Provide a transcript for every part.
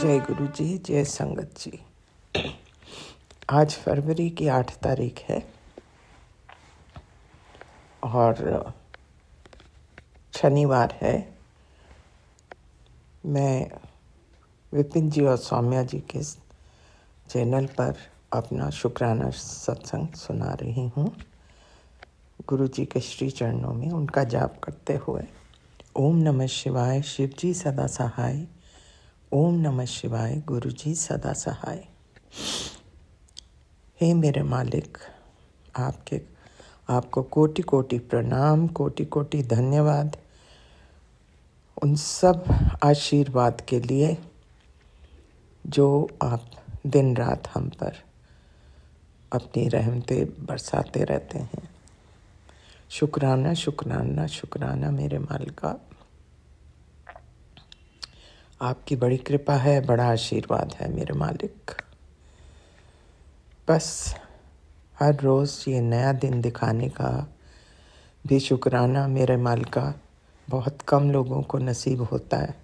जय गुरु जी, जय संगत जी। आज फरवरी की 8 तारीख है और शनिवार है। मैं विपिन जी और सौम्या जी के चैनल पर अपना शुक्राना सत्संग सुना रही हूँ। गुरु जी के श्री चरणों में उनका जाप करते हुए ओम नमः शिवाय, शिव जी सदा सहाय। ओम नमः शिवाय, गुरु जी सदा सहाय। हे मेरे मालिक, आपको कोटि कोटि प्रणाम, कोटि कोटि धन्यवाद उन सब आशीर्वाद के लिए जो आप दिन रात हम पर अपनी रहमतें बरसाते रहते हैं। शुक्राना शुक्राना शुक्राना मेरे मालिका, आपकी बड़ी कृपा है, बड़ा आशीर्वाद है मेरे मालिक। बस हर रोज़ ये नया दिन दिखाने का भी शुक्राना मेरे मालिका बहुत कम लोगों को नसीब होता है।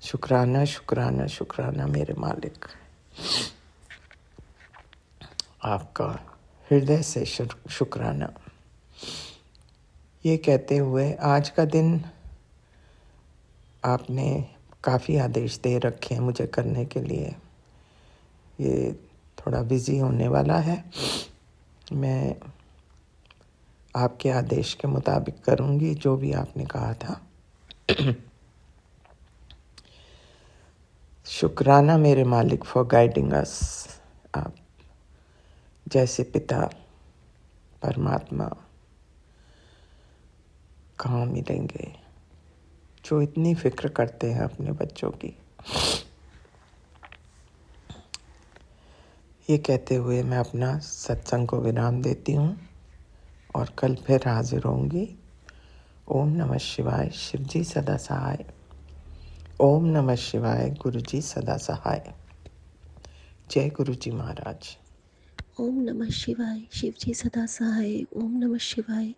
शुक्राना शुक्राना शुक्राना मेरे मालिक, आपका हृदय से शुक्राना। ये कहते हुए आज का दिन आपने काफ़ी आदेश दे रखे हैं मुझे करने के लिए। ये थोड़ा बिज़ी होने वाला है। मैं आपके आदेश के मुताबिक करूँगी जो भी आपने कहा था। शुक्राना मेरे मालिक फॉर गाइडिंग अस। आप जैसे पिता परमात्मा कहाँ मिलेंगे जो इतनी फिक्र करते हैं अपने बच्चों की। ये कहते हुए मैं अपना सत्संग को विराम देती हूँ और कल फिर हाजिर होंगी। ओम नमः शिवाय, शिव जी सदा सहाय। ओम नमः शिवाय, गुरु जी सदा सहाय। जय गुरु जी महाराज। ओम नमः शिवाय, शिव जी सदा सहाय। ओम नमः शिवाय,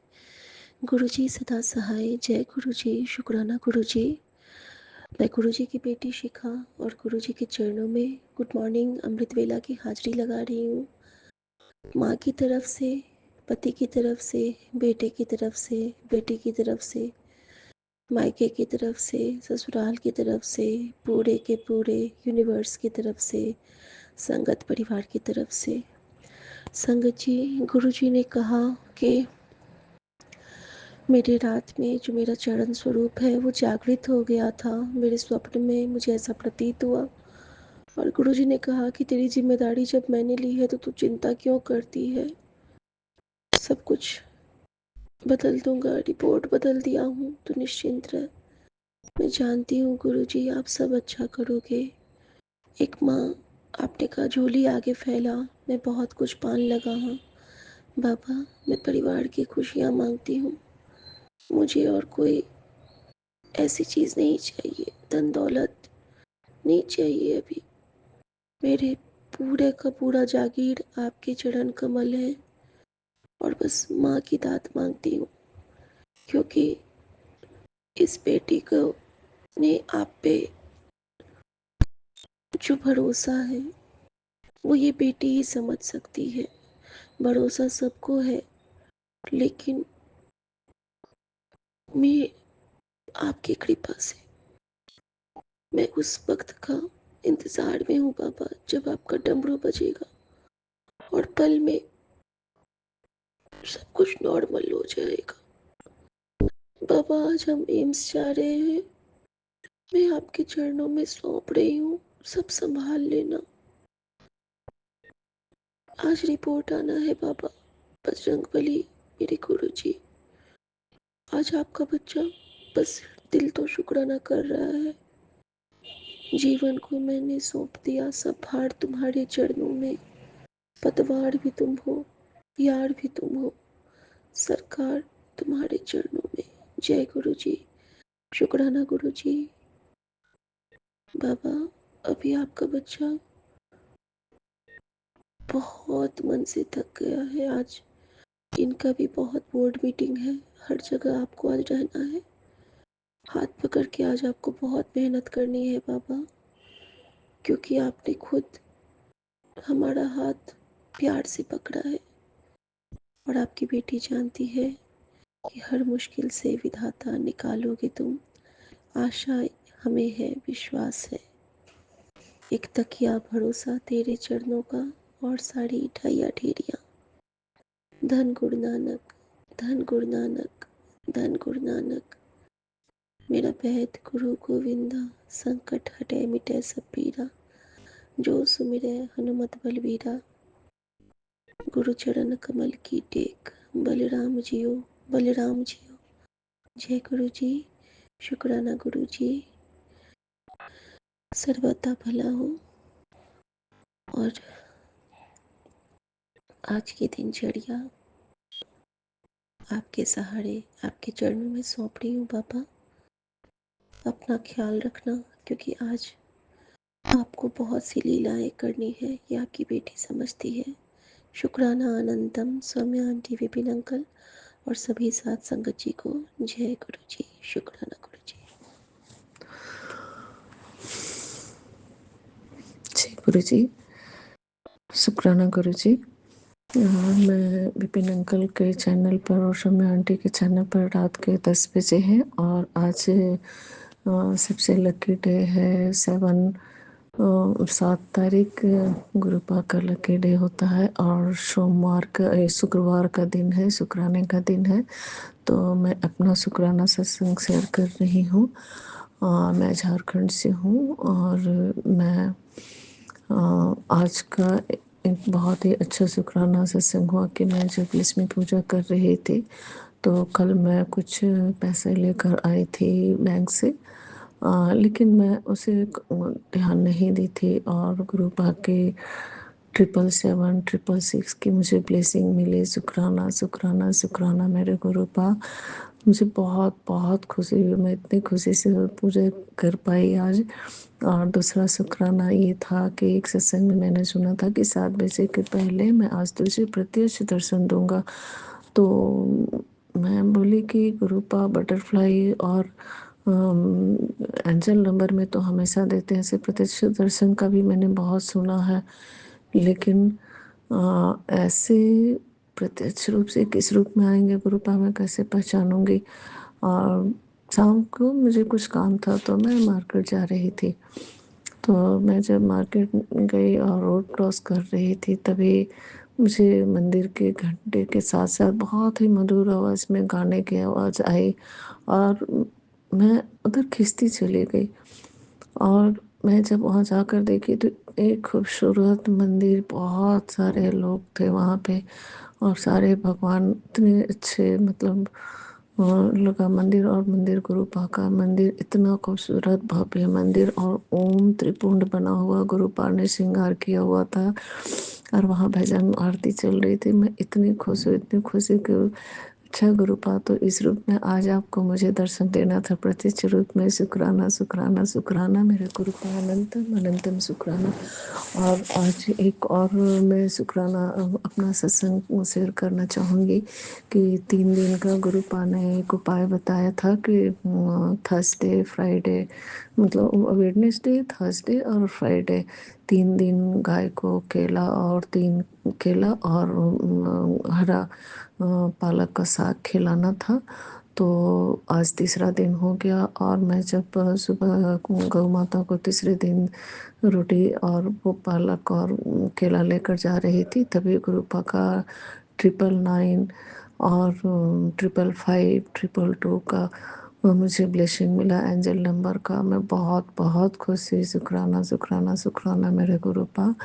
गुरु जी सदा सहाय। जय गुरु जी। शुक्राना गुरु जी। मैं गुरु जी की बेटी शिखा और गुरु जी के चरणों में गुड मॉर्निंग अमृत वेला की हाजिरी लगा रही हूँ। माँ की तरफ से, पति की तरफ से, बेटे की तरफ से, बेटी की तरफ से, मायके की तरफ से, ससुराल की तरफ से, पूरे के पूरे यूनिवर्स की तरफ से, संगत परिवार की तरफ से। संगत जी, गुरु जी ने कहा कि मेरे रात में जो मेरा चरण स्वरूप है वो जागृत हो गया था। मेरे स्वप्न में मुझे ऐसा प्रतीत हुआ और गुरु जी ने कहा कि तेरी जिम्मेदारी जब मैंने ली है तो तू चिंता क्यों करती है, सब कुछ बदल दूंगा, रिपोर्ट बदल दिया हूँ, तो निश्चिंत रह। मैं जानती हूँ गुरु जी आप सब अच्छा करोगे। एक माँ, आपने कहा झोली आगे फैला, मैं बहुत कुछ पान लगा हूँ। बाबा, मैं परिवार की खुशियाँ मांगती हूँ। मुझे और कोई ऐसी चीज़ नहीं चाहिए, धन दौलत नहीं चाहिए। अभी मेरे पूरे का पूरा जागीर आपके चरण कमल है और बस माँ की दात मांगती हूँ, क्योंकि इस बेटी को ने आप पे जो भरोसा है वो ये बेटी ही समझ सकती है। भरोसा सबको है, लेकिन मैं आपकी कृपा से मैं उस वक्त का इंतजार में हूँ बाबा, जब आपका डमरू बजेगा और पल में सब कुछ नॉर्मल हो जाएगा। बाबा, आज हम एम्स जा रहे हैं, मैं आपके चरणों में सौंप रही हूँ, सब संभाल लेना। आज रिपोर्ट आना है बाबा। बजरंगबली, मेरे गुरु जी, आज आपका बच्चा बस दिल तो शुक्राना कर रहा है। जीवन को मैंने सौंप दिया, सब भार तुम्हारे चरणों में। पतवार भी तुम हो, यार भी तुम हो, सरकार तुम्हारे चरणों में। जय गुरु जी। शुक्राना गुरु जी। बाबा, अभी आपका बच्चा बहुत मन से थक गया है। आज इनका भी बहुत बोर्ड मीटिंग है, हर जगह आपको आज रहना है। हाथ पकड़ के आज आपको बहुत मेहनत करनी है बाबा। क्योंकि आपने खुद हमारा हाथ प्यार से पकड़ा है और आपकी बेटी जानती है कि हर मुश्किल से विधाता निकालोगे तुम। आशा हमें है, विश्वास है, एक तकिया भरोसा तेरे चरणों का और सारी ढैया ढेरियाँ। धन गुरु नानक, धन गुरु नानक, धन गुरु नानक। मेरा बेहद गुरु गोविंदा, संकट हटे मिटे सब पीरा। जो सुमिरै हनुमत बलबीरा। गुरु चरण कमल की टेक, बलराम जियो, बलराम जियो। जय गुरु जी। शुक्राना गुरु जी। सर्वदा भला हो। और आज की दिनचर्या आपके सहारे, आपके चरणों में सौंप रही हूँ बाबा। अपना ख्याल रखना, क्योंकि आज आपको बहुत सी लीलाएं करनी है, ये आपकी बेटी समझती है। शुक्राना अनंतम सौम्या आंटी, विपिन अंकल और सभी साथ संगत जी को जय गुरु जी। शुक्राना गुरु जी। जी गुरु जी, शुक्राना गुरु जी। मैं विपिन अंकल के चैनल पर और शम्या आंटी के चैनल पर रात के 10 बजे हैं और आज सबसे लकी डे है 7 तारीख गुरुपा का लकी डे होता है और शुक्रवार का दिन है, शुक्राने का दिन है। तो मैं अपना शुक्राना सत्संग शेयर कर रही हूँ। मैं झारखंड से हूँ और मैं आज का एक बहुत ही अच्छा शुक्राना सत्संग हुआ कि मैं जब लक्ष्मी पूजा कर रही थी तो कल मैं कुछ पैसे लेकर आई थी बैंक से, लेकिन मैं उसे ध्यान नहीं दी थी और गुरुपा के 777 की मुझे ब्लेसिंग मिली। शुक्राना शुक्राना शुक्राना मेरे गुरुपा, मुझे बहुत बहुत खुशी हुई। मैं इतनी खुशी से पूजा कर पाई आज। और दूसरा शुक्राना ये था कि एक सत्संग में मैंने सुना था कि 7 बजे के पहले मैं आज तुझे प्रत्यक्ष दर्शन दूंगा। तो मैं बोली कि गुरुपा बटरफ्लाई और एंजल नंबर में तो हमेशा देते हैं, ऐसे प्रत्यक्ष दर्शन का भी मैंने बहुत सुना है, लेकिन ऐसे प्रत्यक्ष रूप से किस रूप में आएंगे गुरुपा मैं कैसे पहचानूंगी। और शाम को मुझे कुछ काम था तो मैं मार्केट जा रही थी। तो मैं जब मार्केट गई और रोड क्रॉस कर रही थी तभी मुझे मंदिर के घंटे के साथ साथ बहुत ही मधुर आवाज़ में गाने की आवाज़ आई और मैं उधर खिंचती चली गई। और मैं जब वहाँ जाकर देखी तो एक खूबसूरत मंदिर, बहुत सारे लोग थे वहाँ पे और सारे भगवान इतने अच्छे, मतलब लगा मंदिर। और मंदिर गुरुपा का मंदिर इतना खूबसूरत भव्य मंदिर और ओम त्रिपुंड बना हुआ गुरुपा ने श्रृंगार किया हुआ था और वहाँ भजन आरती चल रही थी। मैं इतनी खुश हुई, इतनी खुशी कि अच्छा गुरुपा तो इस रूप में आज आपको मुझे दर्शन देना था, प्रत्यक्ष रूप में। शुक्राना शुक्राना शुक्राना मेरे गुरुपा, अनंतम अनंतम शुक्राना। और आज एक और मैं शुक्राना अपना सत्संग शेयर करना चाहूँगी कि 3 दिन का गुरुपा ने एक उपाय बताया था कि थर्सडे फ्राइडे, मतलब वेडनेसडे थर्सडे और फ्राइडे 3 दिन गाय को केला और 3 केला और हरा पालक का साग खिलाना था। तो आज तीसरा दिन हो गया और मैं जब सुबह गौ माता को तीसरे दिन रोटी और वो पालक और केला लेकर जा रही थी तभी गुरुपा का 999 और 555 222 का मुझे ब्लेसिंग मिला, एंजल नंबर का। मैं बहुत बहुत खुशी, शुक्राना शुक्राना शुक्राना मेरे गुरुपा।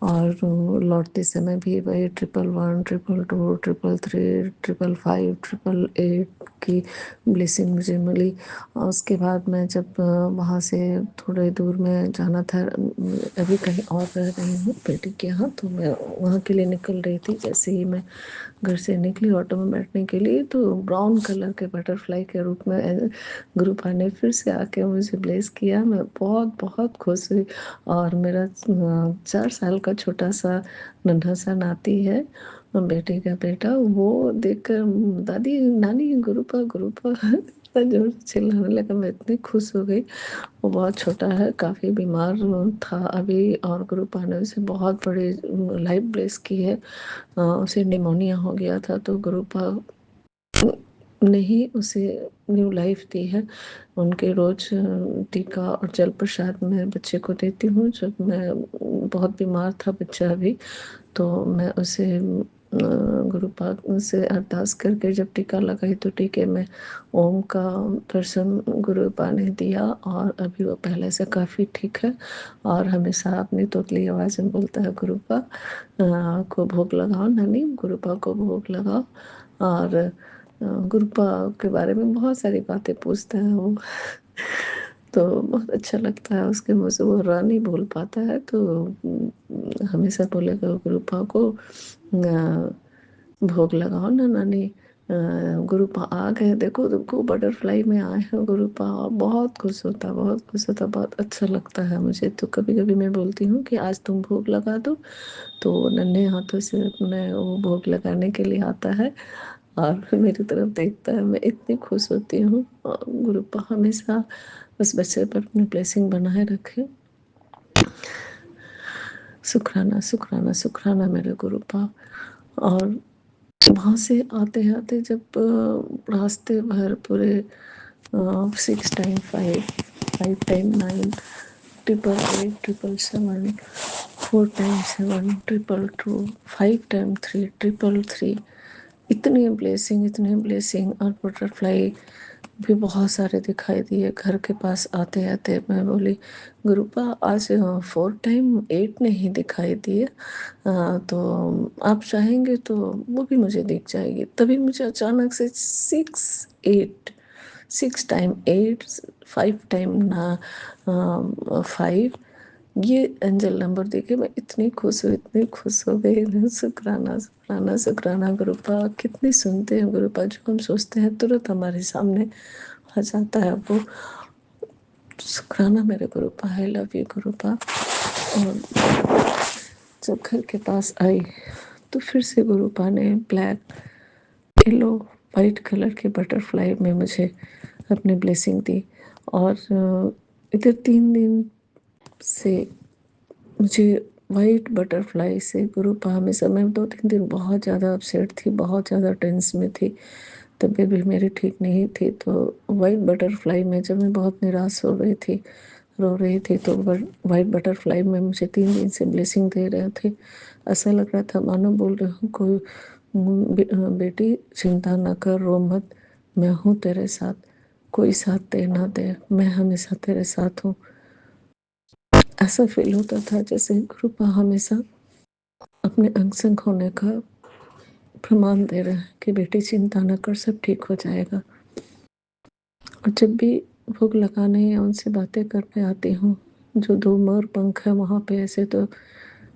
और लौटते समय भी वही 111 222 333 555 888 की ब्लेसिंग मुझे मिली। और उसके बाद मैं जब वहाँ से थोड़े दूर में जाना था, अभी कहीं और रह रही हूँ बेटी के यहाँ, तो मैं वहाँ के लिए निकल रही थी। जैसे ही मैं घर से निकली ऑटो में बैठने के लिए तो ब्राउन कलर के बटरफ्लाई के रूप में गुरुपा ने फिर से आके मुझे ब्लेस किया। मैं बहुत बहुत खुश हुई। और मेरा 4 साल का छोटा सा नन्हा सा नाती है, बेटे का बेटा, वो देखकर दादी नानी गुरुपा गुरुपा इतना जोर से चिल्लाने लगा, मैं इतनी खुश हो गई। वो बहुत छोटा है, काफ़ी बीमार था अभी, और गुरुपा ने उसे बहुत बड़ी लाइफ ब्लेस की है। उसे निमोनिया हो गया था, तो गुरुपा ने ही उसे न्यू लाइफ दी है। उनके रोज टीका और जल प्रसाद मैं बच्चे को देती हूँ। जब मैं बहुत बीमार था बच्चा अभी, तो मैं उसे गुरुपा से अरदास करके जब टीका लगाई, तो टीके में ओम का दर्शन गुरुपा ने दिया, और अभी वो पहले से काफ़ी ठीक है, और हमेशा अपनी तोतली आवाज़ में बोलता है, गुरुपा को भोग लगाओ नानी, गुरुपा को भोग लगाओ। और गुरुपा के बारे में बहुत सारी बातें पूछते हैं वो। तो बहुत अच्छा लगता है, उसके मुँह से वो रानी बोल पाता है, तो हमेशा बोलेगा गुरुपा को भोग लगाओ ना नानी, गुरुपा आ गए, देखो तुमको बटरफ्लाई में आए हैं गुरुपा। बहुत खुश होता, बहुत खुश होता, बहुत अच्छा लगता है मुझे। तो कभी कभी मैं बोलती हूँ कि आज तुम भोग लगा दो, तो नन्हे हाथों से मैं वो भोग लगाने के लिए आता है और मेरी तरफ देखता है। मैं इतनी खुश होती हूँ। और गुरुपा हमेशा उस बच्चे पर अपनी ब्लेसिंग बनाए रखे। शुक्राना शुक्राना शुक्राना मेरे गुरुपा। और वहाँ से आते आते जब रास्ते भर पूरे 6 टाइम 5, 5 टाइम 9, 888, 777, 4 टाइम 7, 222, 5 टाइम 3, 333, इतनी ब्लेसिंग और बटरफ्लाई भी बहुत सारे दिखाई दिए। घर के पास आते आते मैं बोली, गुरुपा आज 4 टाइम 8 नहीं दिखाई दिए, तो आप चाहेंगे तो वो भी मुझे दिख जाएगी। तभी मुझे अचानक से 6 टाइम 8, 5 टाइम 5 ये एंजल नंबर देखे। मैं इतनी खुश हुई, इतनी खुश हो गई। शुक्राना शुक्राना शुक्राना गुरुपा। कितनी सुनते हैं गुरुपा, जो हम सोचते हैं तुरंत हमारे सामने आ जाता है वो। शुक्राना मेरे गुरुपा, आई लव यू गुरुपा। और जब घर के पास आई तो फिर से गुरुपा ने ब्लैक, येलो, वाइट कलर के बटरफ्लाई में मुझे अपनी ब्लेसिंग दी। और इधर 3 दिन से मुझे वाइट बटरफ्लाई से गुरुपा हमेशा, मैं 2-3 दिन बहुत ज़्यादा अपसेट थी, बहुत ज़्यादा टेंस में थी, तबीयत भी मेरी ठीक नहीं थी। तो वाइट बटरफ्लाई में जब मैं बहुत निराश हो गई थी, रो रही थी, तो वाइट बटरफ्लाई में मुझे 3 दिन से ब्लेसिंग दे रहे थे। ऐसा लग रहा था मानो बोल रहे हूँ कोई, बेटी चिंता न कर, रो मत, मैं हूँ तेरे साथ, कोई साथ दे ना दे, मैं हमेशा तेरे साथ हूँ। ऐसा फील होता था जैसे गुरुपा हमेशा अपने अंग संग होने का प्रमाण दे रहे हैं कि बेटी चिंता न कर, सब ठीक हो जाएगा। और जब भी भोग लगाने या उनसे बातें करने आती हूँ, जो 2 मोर पंख है वहाँ पे, ऐसे तो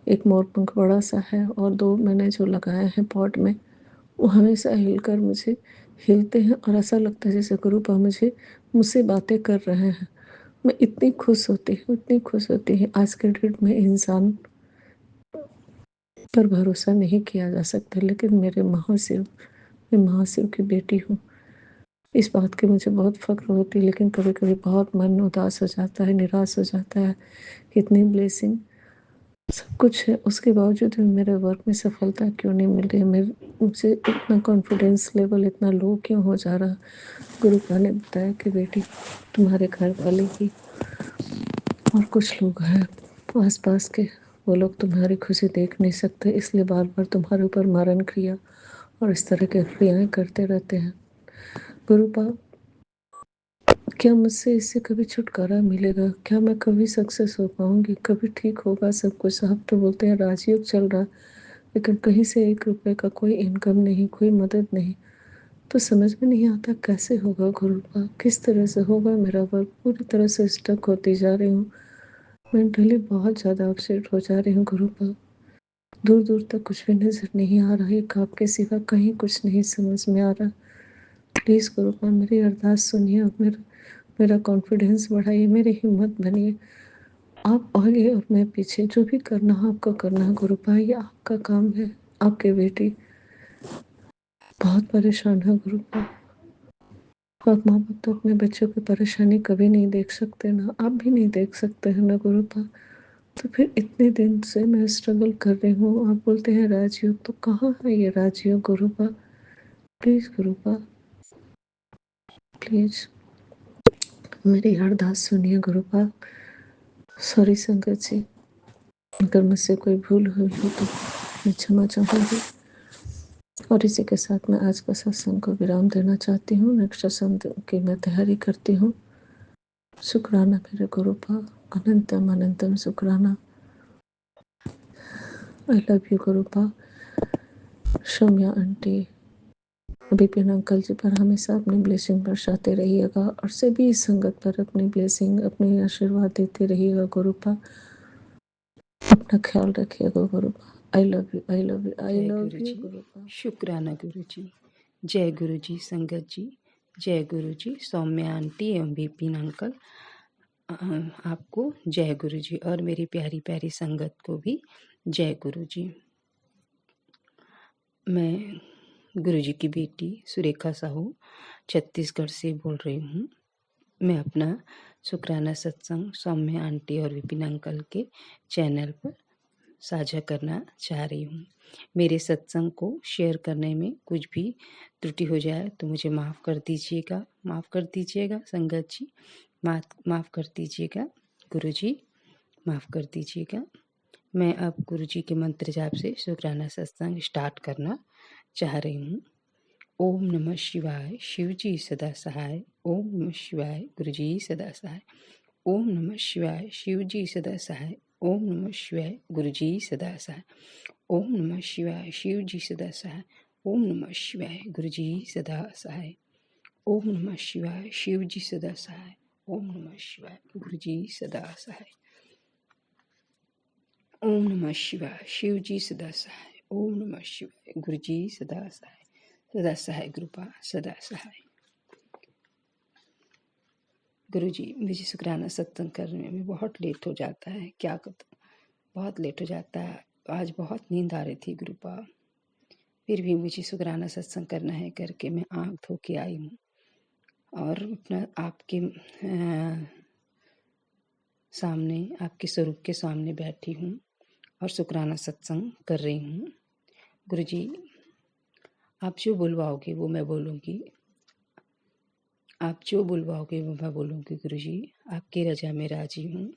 एक मोर पंख बड़ा सा है, और 2 मैंने जो लगाए हैं पॉट में, वो हमेशा हिलकर मुझे हिलते हैं, और ऐसा लगता है जैसे गुरुपा मुझसे बातें कर रहे हैं। मैं इतनी खुश होती हूँ, इतनी खुश होती है। आज के डेट में इंसान पर भरोसा नहीं किया जा सकता, लेकिन मेरे महाशिव, मैं महाशिव की बेटी हूँ, इस बात की मुझे बहुत फ़ख्र होती है। लेकिन कभी कभी बहुत मन उदास हो जाता है, निराश हो जाता है। इतनी ब्लेसिंग सब कुछ है, उसके बावजूद भी मेरे वर्क में सफलता क्यों नहीं मिल रही, मुझे इतना कॉन्फिडेंस लेवल इतना लो क्यों हो जा रहा। गुरुपा ने बताया कि बेटी, तुम्हारे घर वाले ही और कुछ लोग हैं आसपास के, वो लोग तुम्हारी खुशी देख नहीं सकते, इसलिए बार बार तुम्हारे ऊपर मारण क्रिया और इस तरह के क्रियाएं करते रहते हैं। गुरुपा, क्या मुझसे इससे कभी छुटकारा मिलेगा? क्या मैं कभी सक्सेस हो पाऊंगी? कभी ठीक होगा सब कुछ? आप तो बोलते हैं राजयोग चल रहा, लेकिन कहीं से 1 रुपए का कोई इनकम नहीं, कोई मदद नहीं, तो समझ में नहीं आता कैसे होगा गुरुपा, किस तरह से होगा मेरा वर्क। पूरी तरह से स्टक होती जा रही हूँ, मेंटली बहुत ज़्यादा अपसेट हो जा रही हूँ गुरुपा। दूर दूर तक कुछ भी नज़र नहीं आ रहा है, आपके सिवा कहीं कुछ नहीं समझ में आ रहा। प्लीज़ गुरुपा मेरी अरदास सुनिए और मेरा कॉन्फिडेंस बढ़ाइए, मेरी हिम्मत बनिए। आप आगे और मैं पीछे, जो भी करना है आपको करना है गुरुपा, ये आपका काम है। आपकी बेटी बहुत परेशान है गुरुपा, और माँ बाप तो अपने बच्चों की परेशानी कभी नहीं देख सकते ना, आप भी नहीं देख सकते हैं ना गुरुपा। तो फिर इतने दिन से मैं स्ट्रगल कर रही हूँ, आप बोलते हैं राजयोग, तो कहाँ है ये राजयोग गुरुपा? प्लीज़ गुरुपा, प्लीज़ मेरी अरदास सुनिए गुरुपा। सॉरी संगत जी, अगर मुझसे कोई भूल हुई हो तो मैं क्षमा चाहूँगी। और इसी के साथ मैं आज का सत्संग को विराम देना चाहती हूँ। नेक्स्ट सत्संग की मैं तैयारी करती हूँ। शुक्राना मेरे गुरुपा, अनंतम अनंतम शुक्राना। I love you Gurupa. Shamya aunty, Vipin uncle ji पर हमेशा अपनी ब्लेसिंग बरसाते रहिएगा और सभी संगत पर अपनी ब्लेसिंग, अपने आशीर्वाद देते रहिएगा गुरुपा। अपना ख्याल रखिएगा गुरुपा। I love you, I love you, I जय लव गुरु यू जी। गुरुपा। शुक्राना गुरु जी। जय गुरु जी संगत जी। जय गुरु जी सौम्या आंटी एवं विपिन अंकल, आपको जय गुरु जी और मेरी प्यारी प्यारी संगत को भी जय गुरु जी। मैं गुरु जी की बेटी सुरेखा साहू छत्तीसगढ़ से बोल रही हूँ। मैं अपना शुक्राना सत्संग सौम्या आंटी और विपिन अंकल के चैनल पर साझा करना चाह रही हूँ। मेरे सत्संग को शेयर करने में कुछ भी त्रुटि हो जाए तो मुझे माफ़ कर दीजिएगा, माफ़ कर दीजिएगा संगत जी, माफ़ कर दीजिएगा गुरु जी, माफ़ कर दीजिएगा। मैं अब गुरु जी के मंत्र जाप से शुक्राना सत्संग स्टार्ट करना चाह रही हूँ। ओम नमः शिवाय, शिव जी सदा सहाय। ओम नमः शिवाय, गुरु जी सदा सहाय। ओम नमः शिवाय, शिव जी सदा सहाय। ओम नमः शिवाय, गुरु जी सदा सहाय। ओम नमः शिवाय, शिव जी सदा सहाय। ओम नमः शिवाय, गुरु जी सदा सहाय। ओम नमः शिवाय, शिव जी सदा सहाय। ओम नमः शिवाय, गुरु जी सदा सहाय। ओम नमः शिवाय, शिव जी सदा सहाय। ओम नमः शिवाय, गुरु जी सदा सहाय। सदा सहाय गुरुपा, सदा सहाय। गुरु जी, मुझे शुक्राना सत्संग करने में बहुत लेट हो जाता है, क्या कहूँ, बहुत लेट हो जाता है। आज बहुत नींद आ रही थी गुरुपा, फिर भी मुझे शुक्राना सत्संग करना है करके मैं आँख धो के आई हूँ और अपना आपके सामने, आपके स्वरूप के सामने बैठी हूँ और शुक्राना सत्संग कर रही हूँ। गुरु जी, आप जो बुलवाओगे वो मैं बोलूँगी, आप जो बुलवाओगे वो मैं बोलूँगी। गुरु जी, आपकी रजा में राजी हूँ,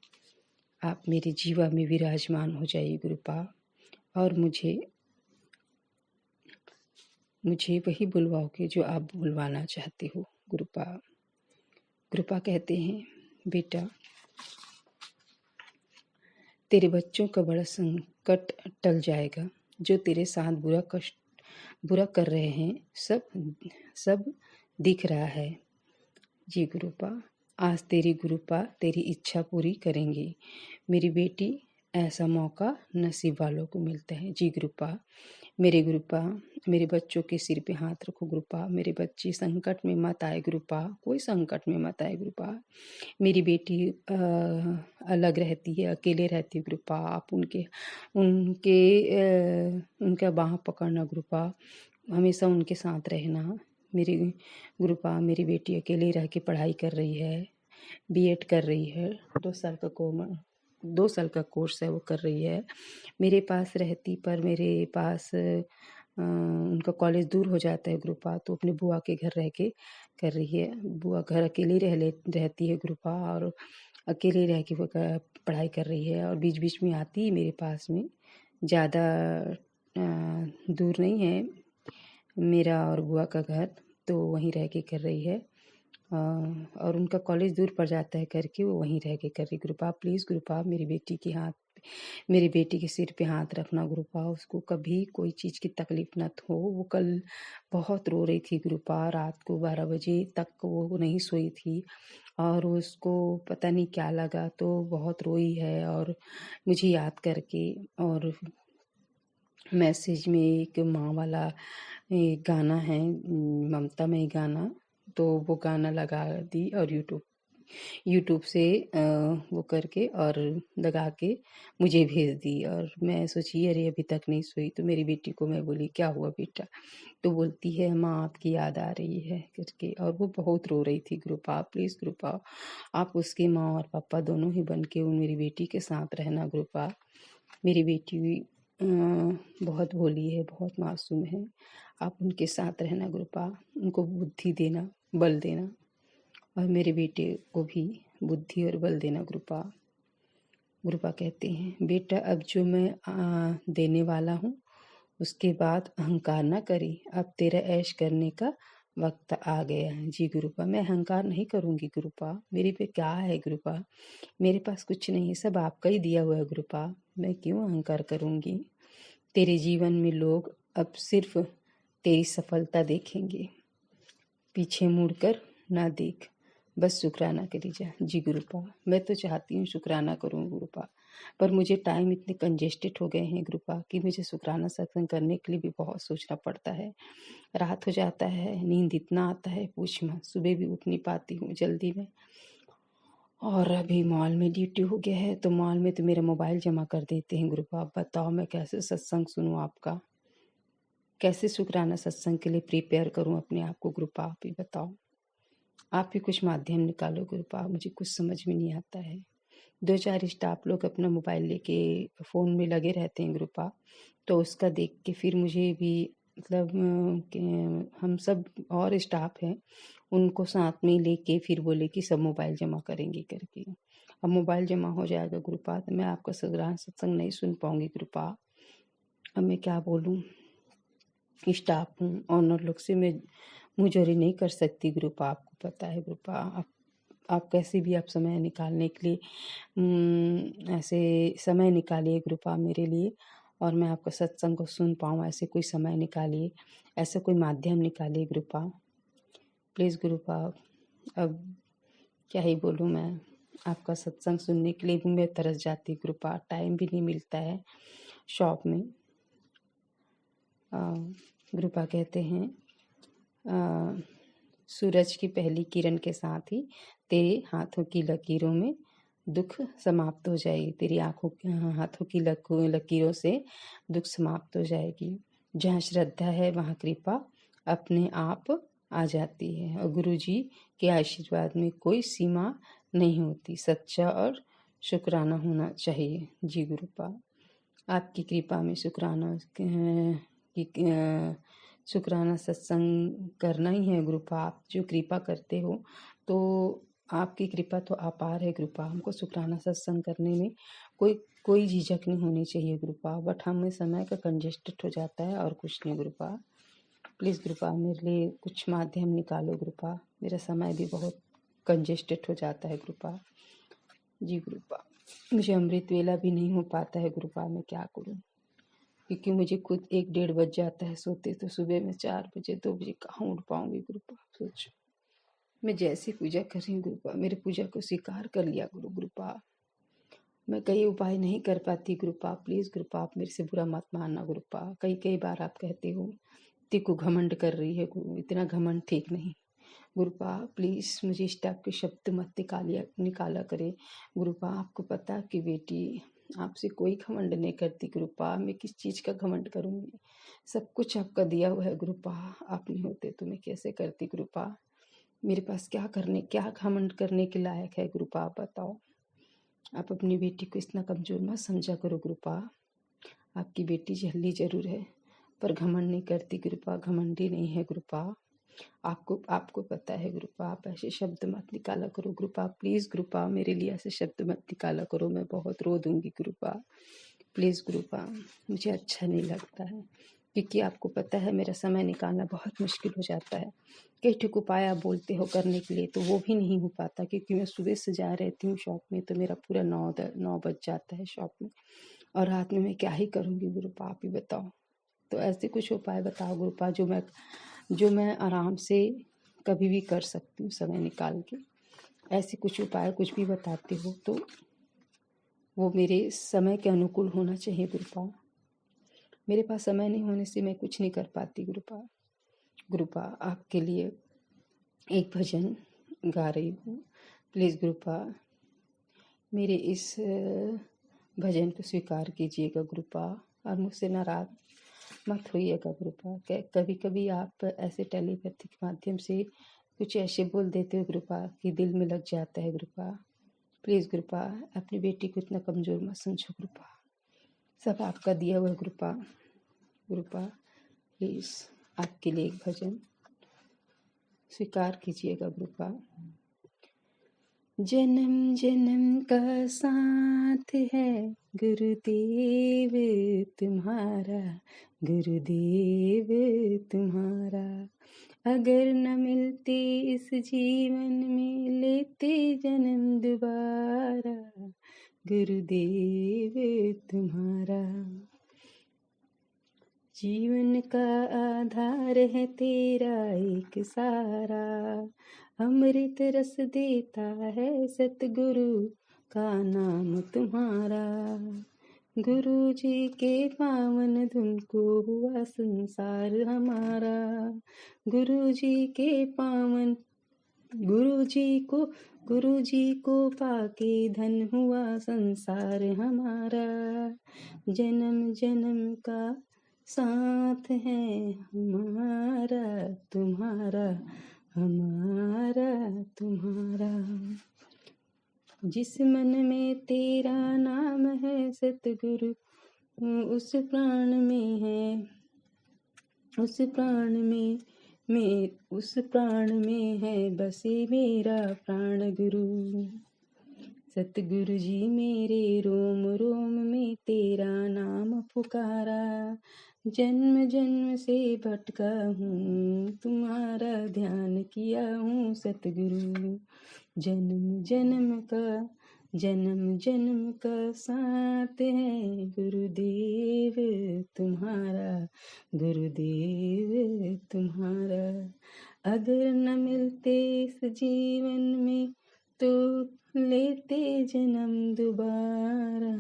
आप मेरे जीवा में विराजमान हो जाइए गुरुपा और मुझे वही बुलवाओगे जो आप बुलवाना चाहते हो गुरुपा। गुरुपा कहते हैं, बेटा तेरे बच्चों का बड़ा संकट टल जाएगा, जो तेरे साथ बुरा कर रहे हैं सब दिख रहा है। जी गुरुपा, आज तेरी गुरुपा तेरी इच्छा पूरी करेंगे। मेरी बेटी, ऐसा मौका नसीब वालों को मिलता है। जी गुरुपा, मेरे गुरुपा मेरे बच्चों के सिर पे हाथ रखो गुरुपा। मेरे बच्चे संकट में मत आए गुरुपा, कोई संकट में मत आए गुरुपा। मेरी बेटी अलग रहती है, अकेले रहती है गुरुपा, आप उनके उनके उनका बाँह पकड़ना गुरुपा, हमेशा उनके साथ रहना। मेरी गुरुपा, मेरी बेटी अकेले रह के पढ़ाई कर रही है, बीएड कर रही है, 2 साल का कोर्स है वो कर रही है। मेरे पास रहती, पर मेरे पास उनका कॉलेज दूर हो जाता है गुरुपा, तो अपने बुआ के घर रह के कर रही है। बुआ घर अकेली रहती है गुरुपा और अकेले रह के वो पढ़ाई कर रही है और बीच बीच में आती है मेरे पास में। ज़्यादा दूर नहीं है मेरा और बुआ का घर, तो वहीं रह के कर रही है और उनका कॉलेज दूर पड़ जाता है करके वो वहीं रह के कर रही। गुरुपा प्लीज़ गुरुपा, मेरी बेटी के सिर पे हाथ रखना गुरुपा, उसको कभी कोई चीज़ की तकलीफ न हो। वो कल बहुत रो रही थी गुरुपा, रात को 12 बजे तक वो नहीं सोई थी और उसको पता नहीं क्या लगा तो बहुत रोई है और मुझे याद करके, और मैसेज में एक माँ वाला एक गाना है, ममता में गाना, तो वो गाना लगा दी और यूट्यूब यूट्यूब से वो करके और लगा के मुझे भेज दी। और मैं सोची अरे अभी तक नहीं सोई, तो मेरी बेटी को मैं बोली क्या हुआ बेटा, तो बोलती है माँ आपकी याद आ रही है करके, और वो बहुत रो रही थी। गुरुपा प्लीज़ गुरुपा आप उसकी माँ और पापा दोनों ही बन के मेरी बेटी के साथ रहना गुरुपा। मेरी बेटी बहुत भोली है, बहुत मासूम है, आप उनके साथ रहना गुरुपा, उनको बुद्धि देना, बल देना, और मेरे बेटे को भी बुद्धि और बल देना गुरुपा। गुरुपा कहते हैं बेटा अब जो मैं देने वाला हूँ उसके बाद अहंकार ना करी, अब तेरा ऐश करने का वक्त आ गया है। जी गुरुपा मैं अहंकार नहीं करूँगी गुरुपा, मेरे पे क्या है गुरुपा, मेरे पास कुछ नहीं है, सब आपका ही दिया हुआ है गुरुपा, मैं क्यों अहंकार करूँगी। तेरे जीवन में लोग अब सिर्फ तेरी सफलता देखेंगे, पीछे मुड़कर ना देख, बस शुक्राना करी जा। जी गुरुपा मैं तो चाहती हूँ शुक्राना करूँ गुरुपा, पर मुझे टाइम इतने कंजेस्टेड हो गए हैं गुरुपा कि मुझे शुक्राना सत्संग करने के लिए भी बहुत सोचना पड़ता है। रात हो जाता है, नींद इतना आता है पूछ मत, सुबह भी उठ नहीं पाती हूँ जल्दी में। और अभी मॉल में ड्यूटी हो गया है, तो मॉल में तो मेरा मोबाइल जमा कर देते हैं गुरुपा। आप बताओ मैं कैसे सत्संग सुनूँ आपका, कैसे शुक्राना सत्संग के लिए प्रिपेयर करूँ अपने आप को गुरुपा, आप ही बताओ। आप ही कुछ माध्यम निकालो गुरुपा, मुझे कुछ समझ में नहीं आता है। 2-4 स्टाफ लोग अपना मोबाइल लेके फ़ोन में लगे रहते हैं गुरुपा, तो उसका देख के फिर मुझे भी मतलब हम सब और स्टाफ हैं उनको साथ में लेके फिर बोले कि सब मोबाइल जमा करेंगे करके। अब मोबाइल जमा हो जाएगा गुरुपा तो मैं आपका शुक्राना सत्संग नहीं सुन पाऊंगी गुरुपा। अब मैं क्या बोलूँ, स्टाफ हूँ, ऑनर लोग से मैं मुंहजोरी नहीं कर सकती गुरुपा, आपको पता है गुरुपा। आप कैसे भी आप समय निकालने के लिए ऐसे समय निकालिए गुरुपा मेरे लिए, और मैं आपका सत्संग को सुन पाऊँ, ऐसे कोई समय निकालिए, ऐसा कोई माध्यम निकालिए गुरुपा प्लीज़ गुरुपा। अब क्या ही बोलूँ मैं, आपका सत्संग सुनने के लिए भी मैं तरस जाती गुरुपा, टाइम भी नहीं मिलता है शॉप में। गुरुपा कहते हैं सूरज की पहली किरण के साथ ही तेरे हाथों की लकीरों में दुख समाप्त हो जाएगी, तेरी हाथों की लकीरों से दुख समाप्त हो जाएगी। जहाँ श्रद्धा है वहाँ कृपा अपने आप आ जाती है, और गुरु जी के आशीर्वाद में कोई सीमा नहीं होती, सच्चा और शुक्राना होना चाहिए। जी गुरुपा आपकी कृपा में शुक्राना सत्संग करना ही है गुरुपा। आप जो कृपा करते हो तो आपकी कृपा तो अपार है गुरुपा, हमको शुक्राना सत्संग करने में कोई झिझक नहीं होनी चाहिए गुरुपा, बट हमें समय का कंजेस्टेड हो जाता है और कुछ नहीं गुरुपा। प्लीज़ गुरुपा मेरे लिए कुछ माध्यम निकालो गुरुपा, मेरा समय भी बहुत कंजेस्टेड हो जाता है गुरुपा। जी गुरुपा मुझे अमृत वेला भी नहीं हो पाता है गुरुपा, मैं क्या करूँ, क्योंकि मुझे खुद 1-1:30 बज जाता है सोते, तो सुबह में 4 बजे 2 बजे कहाँ उठ पाऊंगी गुरुपा। सोचो मैं जैसी पूजा कर रही हूँ गुरुपा, मेरी पूजा को स्वीकार कर लिया गुरुपा। मैं कई उपाय नहीं कर पाती गुरुपा, प्लीज़ गुरुपा आप मेरे से बुरा मत मानना गुरुपा। कई बार आप कहते हो तिको घमंड कर रही है गुरु, इतना घमंड ठीक नहीं गुरुपा। प्लीज़ मुझे इस टाइप के शब्द मत निकाला करे गुरुपा। आपको पता है कि बेटी आपसे कोई घमंड नहीं करती गुरुपा, मैं किस चीज़ का घमंड करूँगी, सब कुछ आपका दिया हुआ है गुरुपा, आप नहीं होते तो मैं कैसे करती गुरुपा। मेरे पास क्या घमंड करने के लायक है गुरुपा, आप बताओ। आप अपनी बेटी को इतना कमज़ोर मत समझा करो गुरुपा, आपकी बेटी झल्ली जरूर है पर घमंड नहीं करती गुरुपा, घमंडी नहीं है गुरुपा। आपको पता है गुरुपा, आप ऐसे शब्द मत निकाला करो गुरुपा, प्लीज़ गुरुपा मेरे लिए ऐसे शब्द मत निकाला करो, मैं बहुत रो दूंगी गुरुपा, प्लीज़ गुरुपा। मुझे अच्छा नहीं लगता है, क्योंकि आपको पता है मेरा समय निकालना बहुत मुश्किल हो जाता है। कई ठुक उपाय आप बोलते हो करने के लिए, तो वो भी नहीं हो पाता, क्योंकि मैं सुबह से जा रहती हूँ शॉप में, तो मेरा पूरा 9 बज जाता है शॉप में, और रात में मैं क्या ही करूँगी गुरुपा, आप ही बताओ। तो ऐसे कुछ उपाय बताओ गुरुपा जो मैं आराम से कभी भी कर सकती हूँ समय निकाल के। ऐसे कुछ उपाय कुछ भी बताते हो तो वो मेरे समय के अनुकूल होना चाहिए गुरुपा। मेरे पास समय नहीं होने से मैं कुछ नहीं कर पाती गुरुपा। गुरुपा आपके लिए एक भजन गा रही हूँ, प्लीज़ गुरुपा मेरे इस भजन को स्वीकार कीजिएगा गुरुपा, और मुझसे नाराज मत होइएगा गुरुपा। कभी कभी आप ऐसे टेलीपैथिक माध्यम से कुछ ऐसे बोल देते हो गुरुपा कि दिल में लग जाता है गुरुपा। प्लीज़ गुरुपा अपनी बेटी को इतना कमज़ोर मत समझो गुरुपा, सब आपका दिया हुआ गुरुपा। गुरुपा प्लीज़ आपके लिए एक भजन स्वीकार कीजिएगा गुरुपा। जन्म जन्म का साथ है गुरुदेव तुम्हारा, गुरुदेव तुम्हारा। अगर न मिलते इस जीवन में लेते जन्म दोबारा, गुरुदेव तुम्हारा। जीवन का आधार है तेरा एक सारा, अमृत रस देता है सतगुरु का नाम तुम्हारा। गुरु जी के पावन धुन को हुआ संसार हमारा, गुरु जी के पावन गुरु जी को पाके धन हुआ संसार हमारा। जन्म जन्म का साथ है हमारा तुम्हारा, हमारा तुम्हारा। जिस मन में तेरा नाम है सतगुरु, उस प्राण में है, उस प्राण में है बसे मेरा प्राण गुरु। सतगुरु जी मेरे रोम रोम में तेरा नाम पुकारा। जन्म जन्म से भटका हूँ तुम्हारा ध्यान किया हूँ सतगुरु। जन्म जन्म का साथ है गुरुदेव तुम्हारा, गुरुदेव तुम्हारा। अगर न मिलते इस जीवन में तो लेते जन्म दोबारा,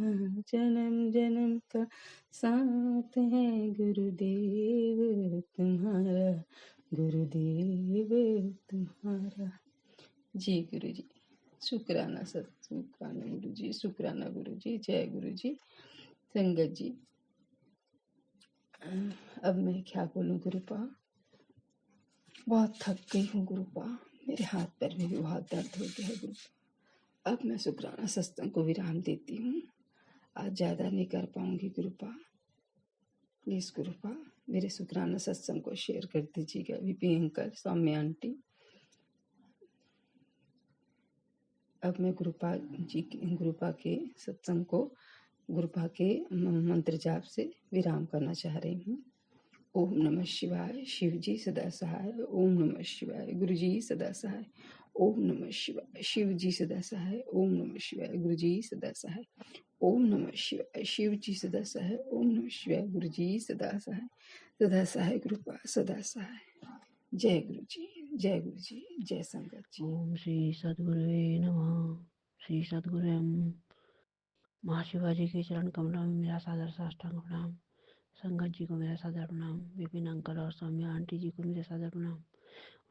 जन्म जन्म का साथ है गुरुदेव तुम्हारा, गुरुदेव तुम्हारा। जी गुरु जी, शुक्राना शुक्राना गुरु जी, शुक्राना गुरु जी। जय गुरु जी। संगत जी, अब मैं क्या बोलूँ गुरुपा, बहुत थक गई हूँ गुरुपा, मेरे हाथ पैर में भी बहुत दर्द हो गया है गुरुपा। अब मैं शुक्राना सत्संग को विराम देती हूँ, आज ज़्यादा नहीं कर पाऊंगी गुरुपा। प्लीज़ गुरुपा मेरे शुक्राना सत्संग को शेयर कर दीजिएगा। VP uncle, Saumya aunty. अब मैं गुरुपा के सत्संग को गुरुपा के मंत्र जाप से विराम करना चाह रही हूँ। ओम नमः शिवाय, शिव जी सदा सहाय। ओम नमः शिवाय, गुरु जी सदा सहाय। ओम नमः शिवाय, शिव जी सदा सहाय। ओम नमः शिवाय, गुरु जी सदा सहाय। ओम नमः शिवाय, शिव जी सदा सहाय। ओम नमः शिवाय, गुरु जी सदा सहाय। सदा सहाय गुरुपा, सदा सहाय। जय गुरु जी, जय गुरु जी, जय संगत जी। ओम श्री सद्गुरुवे नमः। श्री सद्गुरु महाशिवाजी के चरण कमलों में मेरा सादर साष्टांग प्रणाम। संगत जी को मेरा सादर प्रणाम। विपिन अंकल और सौम्या आंटी जी को मेरा सादर प्रणाम।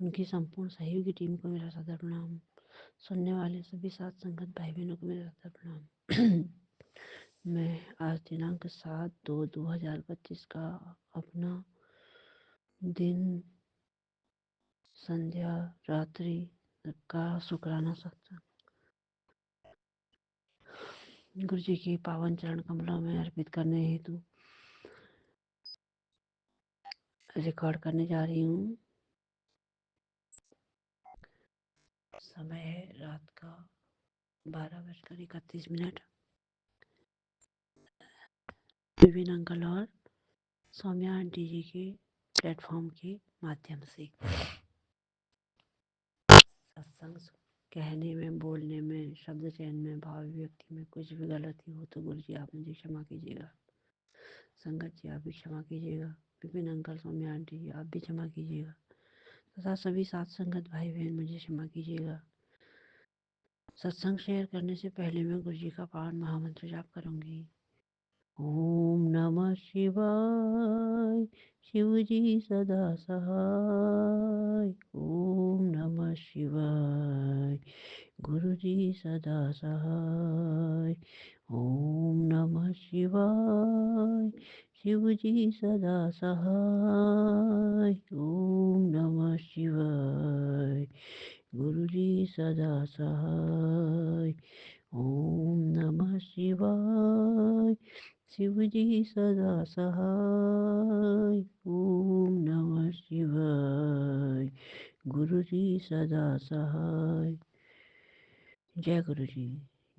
उनकी संपूर्ण सहयोगी टीम को मेरा सादर प्रणाम। सुनने वाले सभी साथ संगत भाई बहनों को मेरा सादर प्रणाम। मैं आज दिनांक 7/2/2025 का अपना दिन, संध्या, रात्रि का शुक्राना सत्संग गुरु जी के पावन चरण कमलों में अर्पित करने हेतु रिकॉर्ड करने जा रही हूँ। समय है रात का 12:31। विभिन्न अंकल और सौम्या आंटी जी के प्लेटफॉर्म के माध्यम से सत्संग कहने में, बोलने में, शब्द चयन में, भाव व्यक्ति में कुछ भी गलती हो तो गुरु जी आप मुझे क्षमा कीजिएगा। संगत जी आप भी क्षमा कीजिएगा। विपिन अंकल, सौम्या आंटी जी आप भी क्षमा कीजिएगा तथा सभी साथ संगत भाई बहन मुझे क्षमा कीजिएगा। सत्संग शेयर करने से पहले मैं गुरु जी का पावन महामंत्र जाप करूंगी। ओम नमः शिवाय, शिव जी सदा सहाय। ओम नमः शिवाय, गुरु जी सदा सहाय। ओम नमः शिवाय। शिव जी सदा सहाय। ओम नमः शिवाय। गुरु जी सदा सहाय। ओम नमः शिवाय। शिव जी सदा सहाय। ओम नमः शिवाय। गुरु जी सदा सहाय। जय गुरु जी,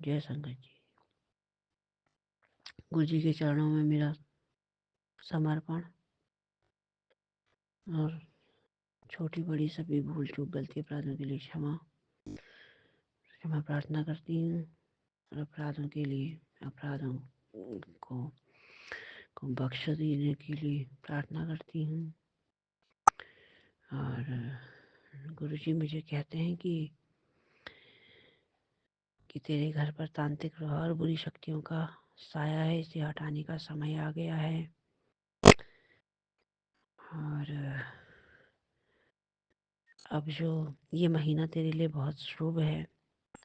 जय संगत जी। गुरु जी के चरणों में मेरा समर्पण और छोटी बड़ी सभी भूल चूक गलती अपराधों के लिए क्षमा प्रार्थना करती हूँ। और अपराधों के लिए अपराधों को बख्श देने के लिए प्रार्थना करती हूँ। और गुरु जी मुझे कहते हैं कि तेरे घर पर तांत्रिक प्रभाव और बुरी शक्तियों का साया है, इसे हटाने का समय आ गया है। और अब जो ये महीना तेरे लिए बहुत शुभ है।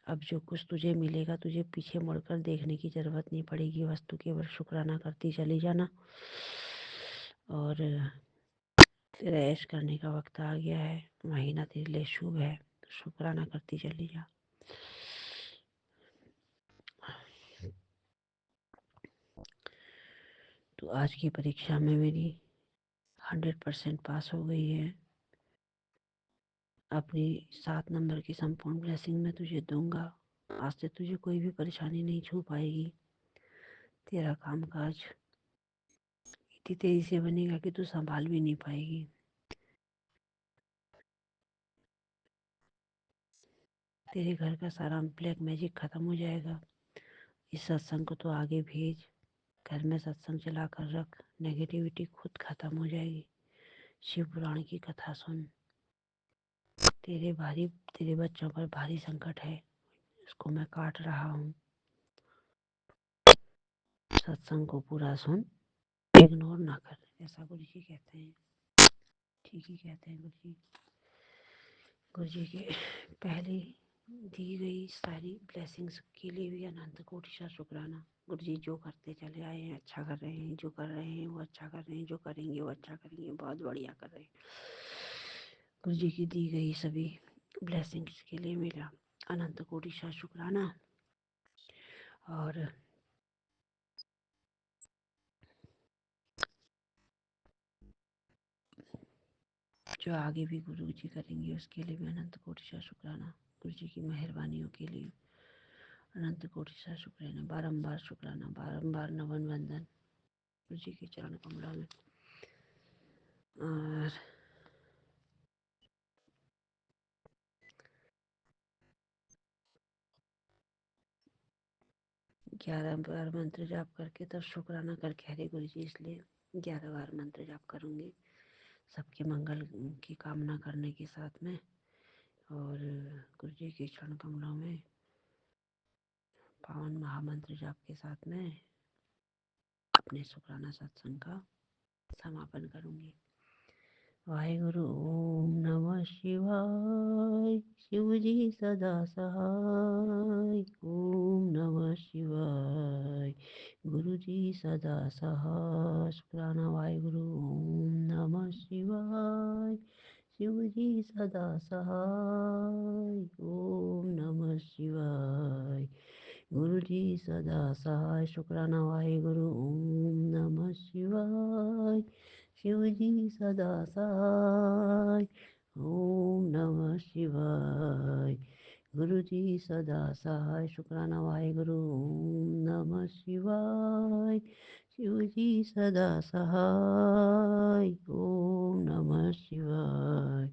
अब जो कुछ तुझे मिलेगा, तुझे पीछे मुड़कर देखने की जरूरत नहीं पड़ेगी। वस्तु केवल शुक्राना करती चली जाना। और तेरा ऐश करने का वक्त आ गया है। महीना तेरे लिए शुभ है, तो शुक्राना करती चली जा। तो आज की परीक्षा में मेरी 100% पास हो गई है। अपनी 7 नंबर की संपूर्ण ब्लेसिंग मैं तुझे दूंगा। आज से तुझे कोई भी परेशानी नहीं छू पाएगी। तेरा काम काज इतनी तेजी से बनेगा कि तू संभाल भी नहीं पाएगी। तेरे घर का सारा ब्लैक मैजिक खत्म हो जाएगा। इस सत्संग को तो आगे भेज। घर में सत्संग चला कर रख। नेगेटिविटी खुद खत्म हो जाएगी। शिव पुराण की कथा सुन। तेरे बच्चों पर भारी संकट है, उसको मैं काट रहा हूँ। सत्संग को पूरा सुन, इग्नोर ना कर। ऐसा गुरु जी कहते हैं। ठीक ही कहते हैं गुरु जी। गुरु जी के पहले दी गई सारी ब्लेसिंग्स के लिए भी अनंत कोटि सा शुक्राना। गुरु जी जो करते चले आए हैं अच्छा कर रहे हैं। जो कर रहे हैं वो अच्छा कर रहे हैं। जो करेंगे वो अच्छा करेंगे। बहुत बढ़िया कर रहे हैं। गुरु जी की दी गई सभी ब्लेसिंग्स के लिए मेरा अनंत कोटि सा शुक्राना। और जो आगे भी गुरु जी करेंगे उसके लिए भी अनंत कोटि सा शुक्राना। गुरु जी की मेहरबानियों के लिए अनंत कोटि सा शुक्राना। बारंबार शुक्राना, बारंबार नमन वंदन गुरु जी के चरण कमलों में। और 11 बार मंत्र जाप करके तब शुक्राना करके हरे गुरु जी, इसलिए 11 बार मंत्र जाप करूँगी सबके मंगल की कामना करने के साथ में। और गुरु जी के चरण कमलों में पावन महामंत्र जाप के साथ में अपने शुक्राना सत्संग का समापन करूँगी। वाहेगुरु। ओम नमः शिवाय। शिव जी सदा सहाय। ओम नमः शिवाय। गुरु जी सदा सहाय। शुक्राना वाहेगुरु। ओम नमः शिवाय। शिव जी सदा सहाय। ओम नमः शिवाय। गुरु जी सदा सहाय। शुक्राना वाहेगुरु। ओम नमः शिवाय। शिव जी सदा सहाय। ओम नमः शिवाय। गुरु जी सदा सहाय। शुक्राना वाहेगुरु। ओम नमः शिवाय। शिव जी सदा सहाय। ओम नमः शिवाय।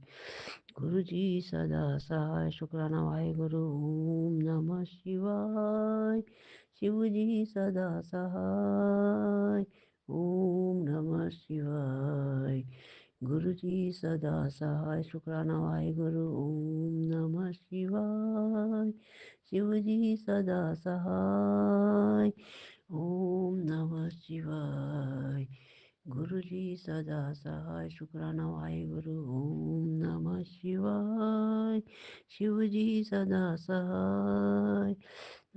गुरु जी सदा सहाय। शुक्राना वाहेगुरु। ओम नमः शिवाय। शिव जी सदा सहाय। ओम नमः शिवाय। गुरु जी सदा सहाय। शुक्राना वाहेगुरु। ओम नमः शिवाय। शिव जी सदा सहाय। ओम नमः शिवाय। गुरु जी सदा सहाय शुक्राना वाहेगुरु ओम नमः शिवाय। शिव जी सदा सहाय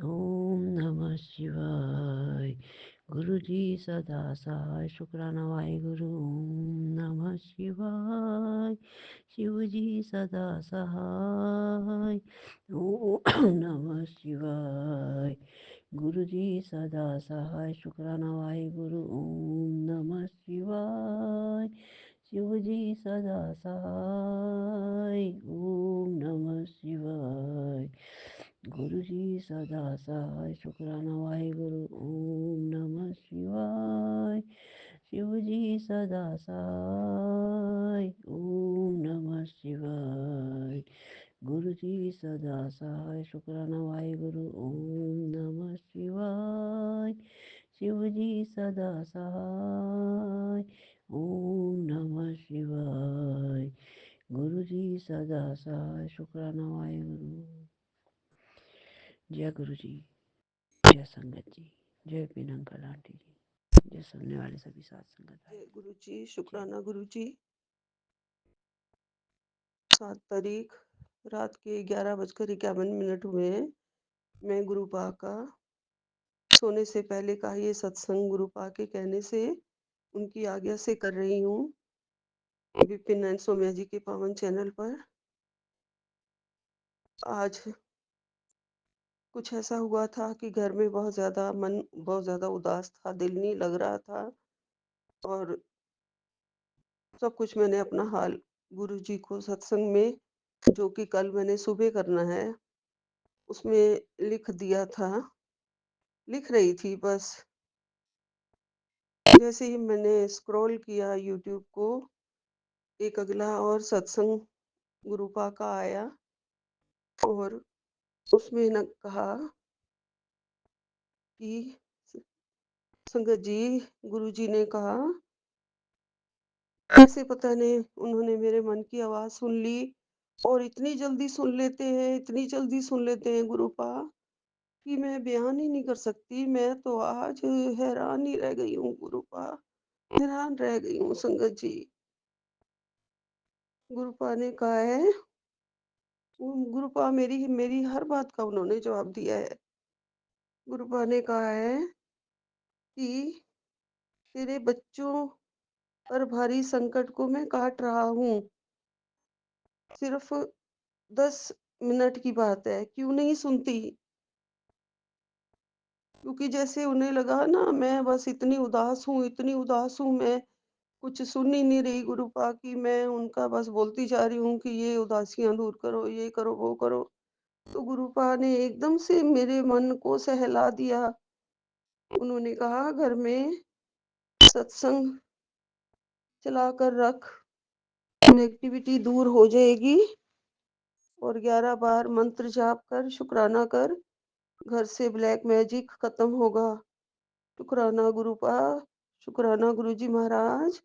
ओम नमः शिवाय। गुरु जी सदा सहाय शुक्राना वाहेगुरु ओम नमः शिवाय। शिव जी सदा सहाय ओम नमः शिवाय। गुरु जी सदा सहाय शुक्राना वाहेगुरु ओम नमः शिवाय। शिव जी सदा सहाय ओम नमः शिवाय। गुरु जी सदा सहाय शुक्राना वाहेगुरु ओम नमः शिवाय। शिव जी सदा सहाय ओम नमः शिवाय। गुरु जी सदा सहाय शुक्राना वाहेगुरु ओम नमः शिवाय। शिव जी सदा सहाय ओम नमः शिवाय। गुरु जी सदा सहाय शुक्राना वाहेगुरु। जय गुरु जी, जय संगत जी, जय पीनंकल आंटी जी, जय सुनने वाले सभी साथ संगत भाई। जय गुरु जी, शुक्राना गुरु जी। 7 तारीख रात के 11:51 हुए हैं। मैं गुरुपा का सोने से पहले का ये सत्संग गुरुपा के कहने से उनकी आज्ञा से कर रही हूँ विपिन एंड सोम्या जी के पावन चैनल पर। आज कुछ ऐसा हुआ था कि घर में मन बहुत ज़्यादा उदास था, दिल नहीं लग रहा था और सब कुछ मैंने अपना हाल गुरु जी को सत्संग में, जो कि कल मैंने सुबह करना है, उसमें लिख दिया था। लिख रही थी बस। जैसे ही मैंने स्क्रॉल किया यूट्यूब को, एक अगला और सत्संग गुरुपा का आया और उसमें न कहा कि संगत जी, गुरु जी ने कहा कैसे पता नहीं उन्होंने मेरे मन की आवाज़ सुन ली और इतनी जल्दी सुन लेते हैं, इतनी जल्दी सुन लेते हैं गुरुपा कि मैं बयान ही नहीं कर सकती। मैं तो आज हैरान ही रह गई हूँ गुरुपा, हैरान रह गई हूँ संगत जी। गुरुपा ने कहा है, गुरुपा मेरी मेरी हर बात का उन्होंने जवाब दिया है। गुरुपा ने कहा है कि तेरे बच्चों पर भारी संकट को मैं काट रहा हूँ। सिर्फ 10 मिनट की बात है, क्यों नहीं सुनती? क्योंकि जैसे उन्हें लगा ना मैं बस इतनी उदास हूँ, इतनी उदास हूँ, मैं कुछ सुन ही नहीं रही गुरुपा की, मैं उनका बस बोलती जा रही हूँ कि ये उदासियां दूर करो, ये करो, वो करो। तो गुरुपा ने एकदम से मेरे मन को सहला दिया। उन्होंने कहा घर में सत्संग चला कर रख, नेगेटिविटी दूर हो जाएगी और 11 बार मंत्र जाप कर, शुक्राना कर, घर से ब्लैक मैजिक खत्म होगा। शुक्राना गुरुपा, शुक्राना गुरुजी महाराज,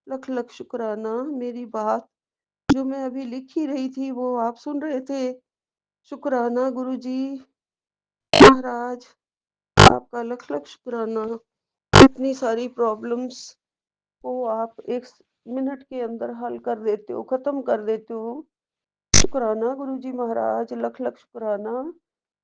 लख लख शुक्राना। मेरी बात जो मैं अभी लिख ही रही थी वो आप सुन रहे थे। शुक्राना गुरुजी महाराज, आपका लख लख शुक्राना। इतनी सारी प्रॉब्लम्स को आप 1 मिनट के अंदर हल कर देते हो, खत्म कर देते हो। शुक्राना गुरुजी महाराज, लख लख शुक्राना।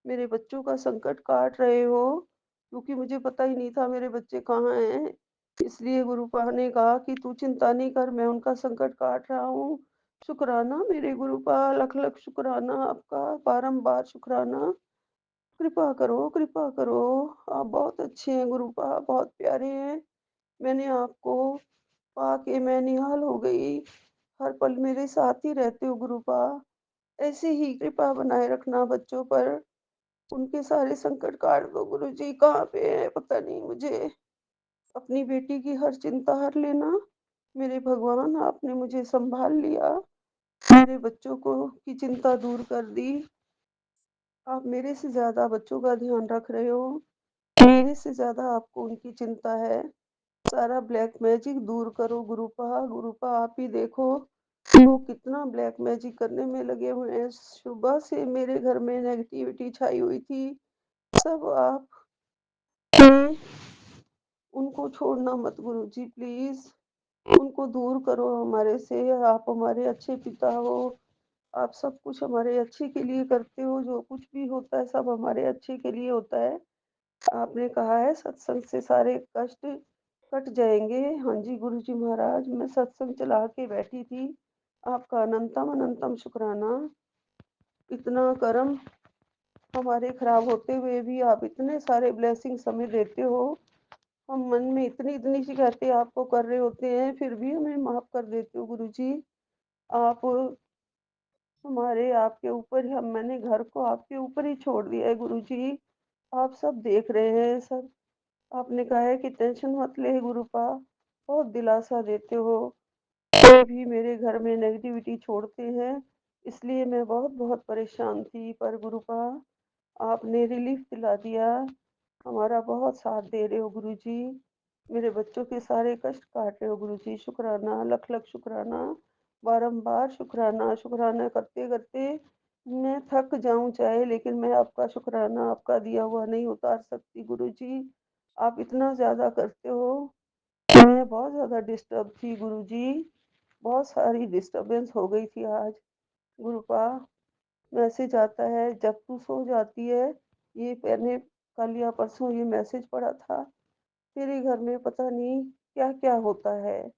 मेरे बच्चों का संकट काट रहे हो, क्योंकि मुझे पता ही नहीं था मेरे बच्चे कहाँ हैं। इसलिए गुरुपा ने कहा कि तू चिंता नहीं कर, मैं उनका संकट काट रहा हूँ। शुक्राना मेरे गुरुपा, लख लख शुक्राना आपका, बारंबार शुक्राना। कृपा करो, कृपा करो। आप बहुत अच्छे हैं गुरुपा, बहुत प्यारे हैं। मैंने आपको पाके मैं निहाल हो गई। हर पल मेरे साथ ही रहते हो गुरुपा। ऐसे ही कृपा बनाए रखना बच्चों पर। उनके सारे संकट काट दो गुरुजी। कहाँ पे है पता नहीं मुझे। अपनी बेटी की हर चिंता हर लेना। मेरे भगवान, आपने मुझे संभाल लिया, मेरे बच्चों को की चिंता दूर कर दी। आप मेरे से ज्यादा बच्चों का ध्यान रख रहे हो, मेरे से ज्यादा आपको उनकी चिंता है। सारा ब्लैक मैजिक दूर करो गुरुपा। गुरुपा आप ही देखो वो कितना ब्लैक मैजिक करने में लगे हुए हैं। सुबह से मेरे घर में नेगेटिविटी छाई हुई थी, सब आप उनको छोड़ना मत गुरुजी प्लीज़। उनको दूर करो हमारे से। आप हमारे अच्छे पिता हो। आप सब कुछ हमारे अच्छे के लिए करते हो। जो कुछ भी होता है सब हमारे अच्छे के लिए होता है। आपने कहा है सत्संग से सारे कष्ट कट जाएँगे। हाँ जी, गुरुजी महाराज, मैं सत्संग चला के बैठी थी। आपका अनंतम अनंतम शुक्राना। इतना कर्म हमारे खराब होते हुए भी आप इतने सारे ब्लेसिंग्स हमें देते हो। हम मन में इतनी-इतनी शिकायतें आपको कर रहे होते हैं, फिर भी हमें माफ़ कर देते हो गुरुजी। आप हमारे आपके ऊपर ही मैंने घर को आपके ऊपर ही छोड़ दिया है गुरुजी। आप सब देख रहे हैं सब। आपने कहा है कि टेंशन मत ले गुरुपा, बहुत दिलासा देते हो। कोई भी मेरे घर में नेगेटिविटी छोड़ते हैं, इसलिए मैं बहुत-बहुत परेशान थी, पर गुरुपा आपने रिलीफ दिला दिया। हमारा बहुत साथ दे रहे हो गुरुजी। मेरे बच्चों के सारे कष्ट काट रहे हो गुरुजी। शुक्राना, लख-लख शुक्राना। बारंबार शुक्राना, शुक्राना करते-करते मैं थक जाऊँ चाहे, लेकिन मैं आपका शुक्राना, आपका दिया हुआ नहीं उतार सकती गुरुजी। आप इतना ज़्यादा करते हो। मैं बहुत ज़्यादा डिस्टर्ब थी गुरुजी। बहुत सारी डिस्टर्बेंस हो गई थी आज। गुरुपा मैसेज आता है जब तू सो जाती है। ये मैंने कल या परसों ये मैसेज पढ़ा था। तेरे घर में पता नहीं क्या-क्या होता है।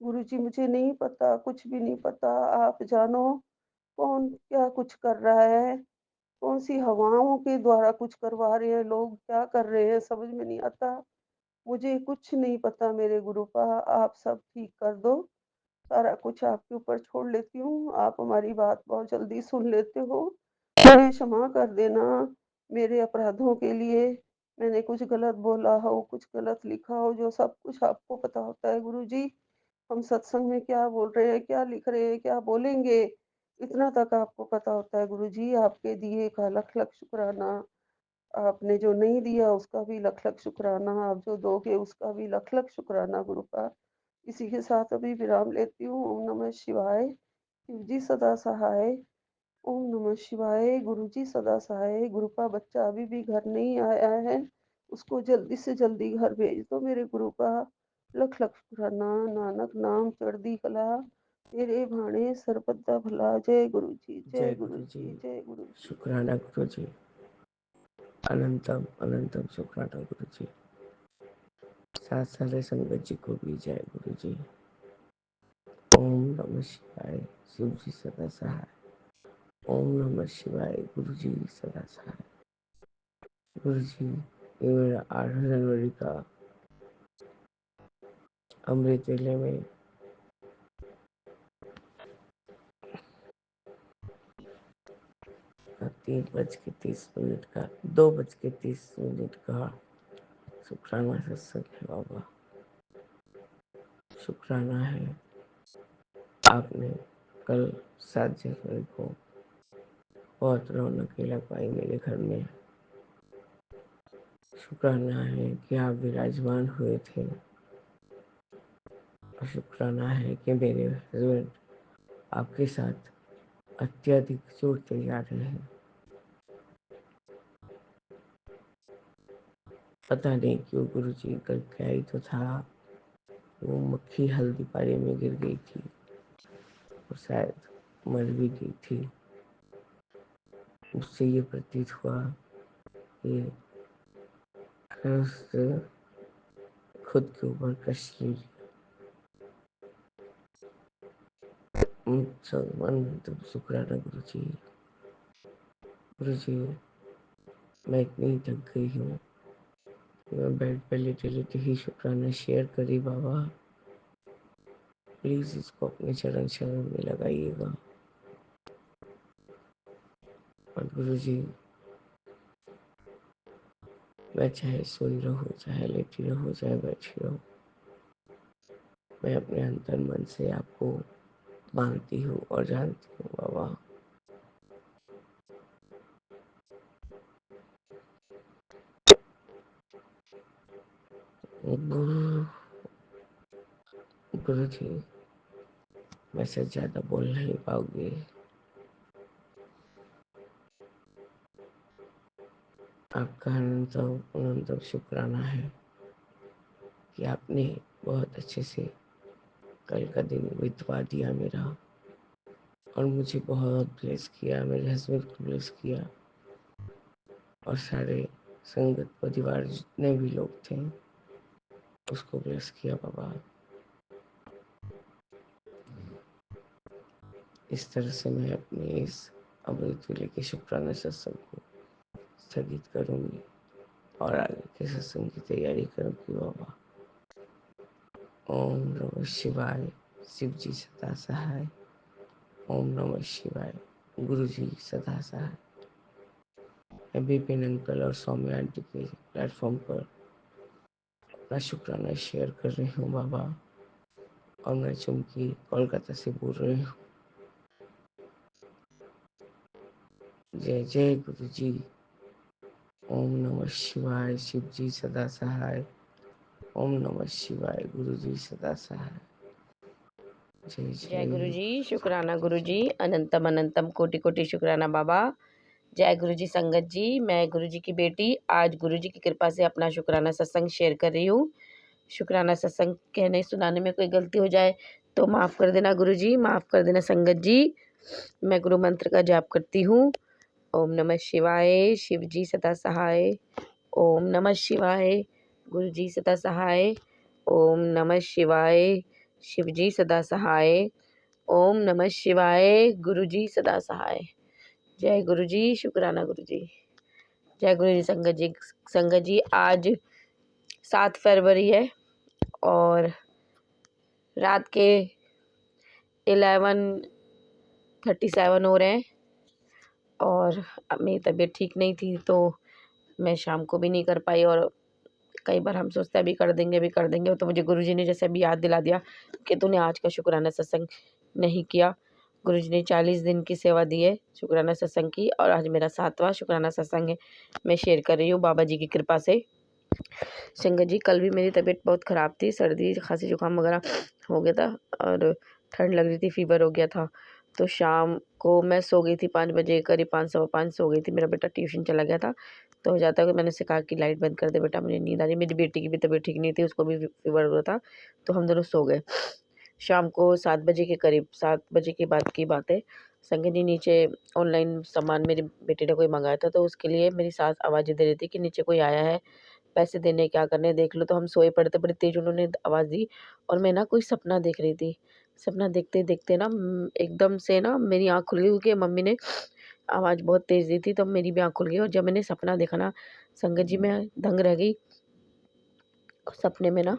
गुरुजी मुझे नहीं पता, कुछ भी नहीं पता। आप जानो कौन क्या कुछ कर रहा है, कौन-सी हवाओं के द्वारा कुछ करवा रहे हैं लोग, क्या कर रहे हैं समझ में नहीं आता। मुझे कुछ नहीं पता मेरे गुरुपा, आप सब ठीक कर दो। सारा कुछ आपके ऊपर छोड़ लेती हूँ। आप हमारी बात बहुत जल्दी सुन लेते हो। मुझे क्षमा कर देना मेरे अपराधों के लिए। मैंने कुछ गलत बोला हो, कुछ गलत लिखा हो, जो सब कुछ आपको पता होता है गुरुजी। हम सत्संग में क्या बोल रहे हैं, क्या लिख रहे हैं, क्या बोलेंगे, इतना तक आपको पता होता है गुरुजी। आपके दिए का लख-लख शुक्राना। आपने जो नहीं दिया उसका भी लख-लख शुक्राना। आप जो दोगे उसका भी लख-लख शुक्राना गुरुपा। इसी के साथ अभी विराम लेती हूँ। ओम नमः शिवाय। शिव जी सदा सहाय। ओम नमः शिवाय। गुरुजी सदा सहाय। गुरु का बच्चा अभी भी घर नहीं आया है, उसको जल्दी से जल्दी घर भेज दो मेरे गुरु का। लख लख शुक्राना। नानक नाम चढ़दी कला, तेरे भाणे सरबद्दा भला। जय गुरु जी, जय जय गुरु गुरु जी। जी, जय गुरु जी। शुक्राना गुरु जी। अनंतम अनंतम शुक्राना गुरु जी। साथ सारे संगत जी को भी जय गुरु जी। ओम नमः शिवाय। शिव जी सदा सहाय। ओम नमः शिवाय। गुरु जी सदा सहाय। गुरु जी, ये मेरा 8 जनवरी का अमृत वेले में 3:30 का 2:30 का शुक्राना सत्संग है बाबा। शुक्राना है आपने कल 7 जनवरी को बहुत रौनक लगवाई मेरे घर में। शुक्राना है कि आप विराजमान हुए थे, और शुक्राना है कि मेरे हस्बैंड आपके साथ अत्यधिक जुड़ते जा रहे हैं। पता नहीं क्यों गुरुजी, कल क्या ही तो था, वो मक्खी हल्दी पानी में गिर गई थी और शायद मर भी गई थी। उससे ये प्रतीत हुआ कि उसने खुद के ऊपर कष्ट ली। तब शुक्राना गुरुजी। गुरुजी, मैं इतनी थक गई हूँ, मैं बेड पे लेटे लेटे ही शुक्राना शेयर करी बाबा। प्लीज इसको अपने चरण चरण में लगाइएगा। और गुरुजी, मैं चाहे सोई रहूं, चाहे लेटी रहूं, चाहे बैठी रहूं, मैं अपने अंतर मन से आपको मानती हूँ और जानती हूँ बाबा। गुरु जी, मैं से ज्यादा बोल नहीं पाओगे। आपका अनंतम अनंतम शुक्राना है कि आपने बहुत अच्छे से कल का दिन बितवा दिया मेरा, और मुझे बहुत ब्लेस किया, मेरे हस्बैंड को ब्लेस किया, और सारे संगत परिवार जितने भी लोग थे उसको ब्लेस किया बाबा। इस तरह से मैं अपने इस अमृत वेले के शुक्राना सत्संग को स्थगित करूंगी और आगे के सत्संग की तैयारी करूंगी बाबा। ओम नमः शिवाय। शिव जी सदा सहाय। ओम नमः शिवाय। गुरु जी सदा सहाय। मैं विपिन अंकल और सौम्या आंटी के प्लेटफॉर्म पर अपना शुक्राना शेयर कर रही हूँ बाबा, और मैं चुमकी कोलकाता से बोल रही हूँ। जय जय गुरु जी। ओम नमः शिवाय। शिव जी सदा सहाय। ओम नमः शिवाय। गुरु जी सदा सहाय। जय जय गुरु जय। जी। शुक्राना गुरु जी। अनंतम अनंतम कोटि कोटि शुक्राना बाबा। जय गुरु जी संगत जी। मैं गुरु जी की बेटी आज गुरु जी की कृपा से अपना शुक्राना सत्संग शेयर कर रही हूँ। शुक्राना सत्संग कहने सुनाने में कोई गलती हो जाए तो माफ़ कर देना गुरु जी, माफ़ कर देना संगत जी। मैं गुरु मंत्र का जाप करती हूँ। ओम नमः शिवाय। शिव जी सदा सहाय। ओम नमः शिवाय। गुरु जी सदा सहाय। ओम नमः शिवाय। शिव जी सदा सहाय। ओम नमः शिवाय। गुरु जी सदा सहाय। जय गुरु जी। शुक्राना गुरु जी। जय गुरु जी संगत जी। संगत जी आज 7 फरवरी है और रात के 11:37 हो रहे हैं, और मेरी तबीयत ठीक नहीं थी तो मैं शाम को भी नहीं कर पाई। और कई बार हम सोचते हैं अभी कर देंगे, तो मुझे गुरुजी ने जैसे अभी याद दिला दिया कि तूने आज का शुक्राना सत्संग नहीं किया। गुरुजी ने 40 दिन की सेवा दी है शुक्राना सत्संग की, और आज मेरा 7वां शुक्राना सत्संग है। मैं शेयर कर रही हूँ बाबा जी की कृपा से। संगत जी कल भी मेरी तबीयत बहुत ख़राब थी, सर्दी खांसी जुकाम वगैरह हो गया था और ठंड लग रही थी, फीवर हो गया था। तो शाम को मैं सो गई थी 5 बजे, करीब 5 सवा 5 सो गई थी। मेरा बेटा ट्यूशन चला गया था, तो हो जाता है कि मैंने उससे कहा कि लाइट बंद कर दे बेटा, मुझे नींद आ रही। मेरी बेटी की भी तबीयत ठीक नहीं थी, उसको भी फीवर हो रहा था, तो हम दोनों सो गए। शाम को 7 बजे के करीब, 7 बजे के बाद की बात है, संगत जी नीचे ऑनलाइन सामान मेरी बेटी ने कोई मंगाया था, तो उसके लिए मेरी सास आवाज़ें दे रही थी कि नीचे कोई आया है, पैसे देने क्या करने देख लो। तो हम सोए पड़े थे, बड़ी तेज़ उन्होंने आवाज़ दी, और मैं ना कोई सपना देख रही थी। सपना देखते देखते ना एकदम से ना मेरी आँख खुल गई, क्योंकि मम्मी ने आवाज़ बहुत तेज़ दी थी, तब मेरी भी आँख खुल गई। और जब मैंने सपना देखा ना संगत जी, मैं दंग रह गई। सपने में ना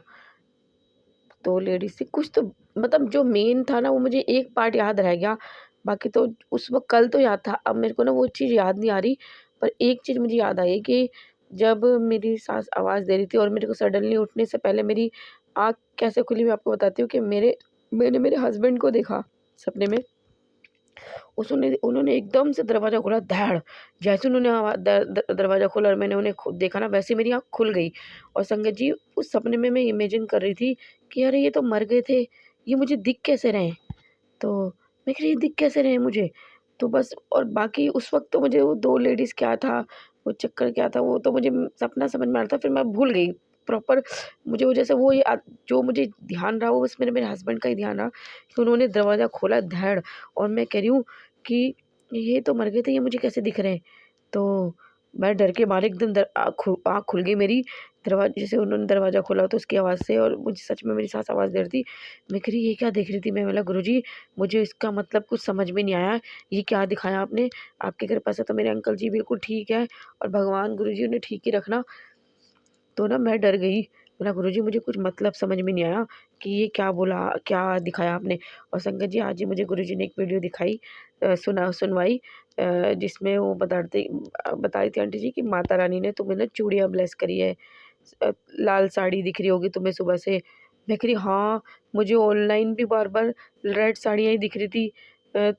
2 लेडीज़ थी, कुछ तो मतलब जो मेन था ना वो मुझे एक पार्ट याद रह गया, बाकी तो उस वक़्त कल तो याद था। अब मेरे को ना वो चीज़ याद नहीं आ रही, पर एक चीज़ मुझे याद आई कि जब मेरी सास आवाज़ दे रही थी और मेरे को सडनली उठने से पहले मेरी आँख कैसे खुली मैं आपको बताती हूँ कि मैंने मेरे हस्बैंड को देखा सपने में। उसने उन्होंने एकदम से दरवाज़ा खोला, धड़! जैसे उन्होंने दरवाज़ा खोला और मैंने उन्हें देखा ना, वैसे मेरी आँख खुल गई। और संगत जी उस सपने में मैं इमेजिन कर रही थी कि अरे ये तो मर गए थे, ये मुझे दिख कैसे रहे हैं? तो मैं कह रही ये दिख कैसे रहे हैं मुझे? तो बस, और बाकी उस वक़्त तो मुझे वो 2 लेडीज़ क्या था, वो चक्कर क्या था, वो तो मुझे सपना समझ में आ रहा था, फिर मैं भूल गई प्रॉपर। मुझे वो जैसे वो जो मुझे ध्यान रहा वो बस मेरे हस्बैंड का ही ध्यान रहा कि उन्होंने दरवाज़ा खोला, धड़! और मैं कह रही हूँ कि ये तो मर गए थे, ये मुझे कैसे दिख रहे हैं? तो मैं डर के मारे एकदम आँख खुल गई मेरी, जैसे उन्होंने दरवाज़ा खोला तो उसकी आवाज़ से, और मुझे सच में मेरी सास आवाज़ दे रही थी। मैं कह रही ये क्या देख रही थी? मैं बोला गुरुजी मुझे इसका मतलब कुछ समझ में नहीं आया, ये क्या दिखाया आपने? आपकी कृपा से तो मेरे अंकल जी बिल्कुल ठीक है, और भगवान गुरुजी उन्हें ठीक ही रखना। तो ना मैं डर गई, बोला गुरुजी मुझे कुछ मतलब समझ में नहीं आया कि ये क्या बोला, क्या दिखाया आपने? और संगत जी आज ही मुझे गुरुजी ने एक वीडियो दिखाई, सुनवाई, जिसमें वो बता रही थी आंटी जी कि माता रानी ने तुम्हें ना चूड़ियाँ ब्लेस करी है, लाल साड़ी दिख रही होगी तुम्हें सुबह से। मैं कह रही हाँ, मुझे ऑनलाइन भी बार-बार रेड साड़ियाँ ही दिख रही थी।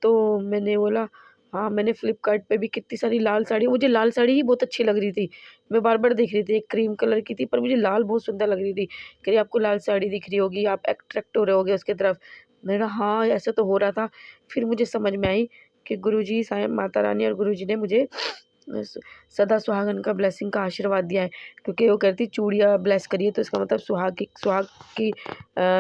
तो मैंने बोला हाँ, मैंने फ्लिपकार्ट पे भी कितनी सारी लाल साड़ी, मुझे लाल साड़ी ही बहुत अच्छी लग रही थी। मैं बार-बार देख रही थी, एक क्रीम कलर की थी पर मुझे लाल बहुत सुंदर लग रही थी। कह रही आपको लाल साड़ी दिख रही होगी, आप अट्रैक्ट हो रहे होगे उसकी तरफ। मैंने कहा हाँ, ऐसा तो हो रहा था। फिर मुझे समझ में आई कि गुरुजी साईं माता रानी और गुरुजी ने मुझे सदा सुहागन का ब्लेसिंग का आशीर्वाद दिया है, क्योंकि वो कहती चूड़ियाँ ब्लेस करिए तो इसका मतलब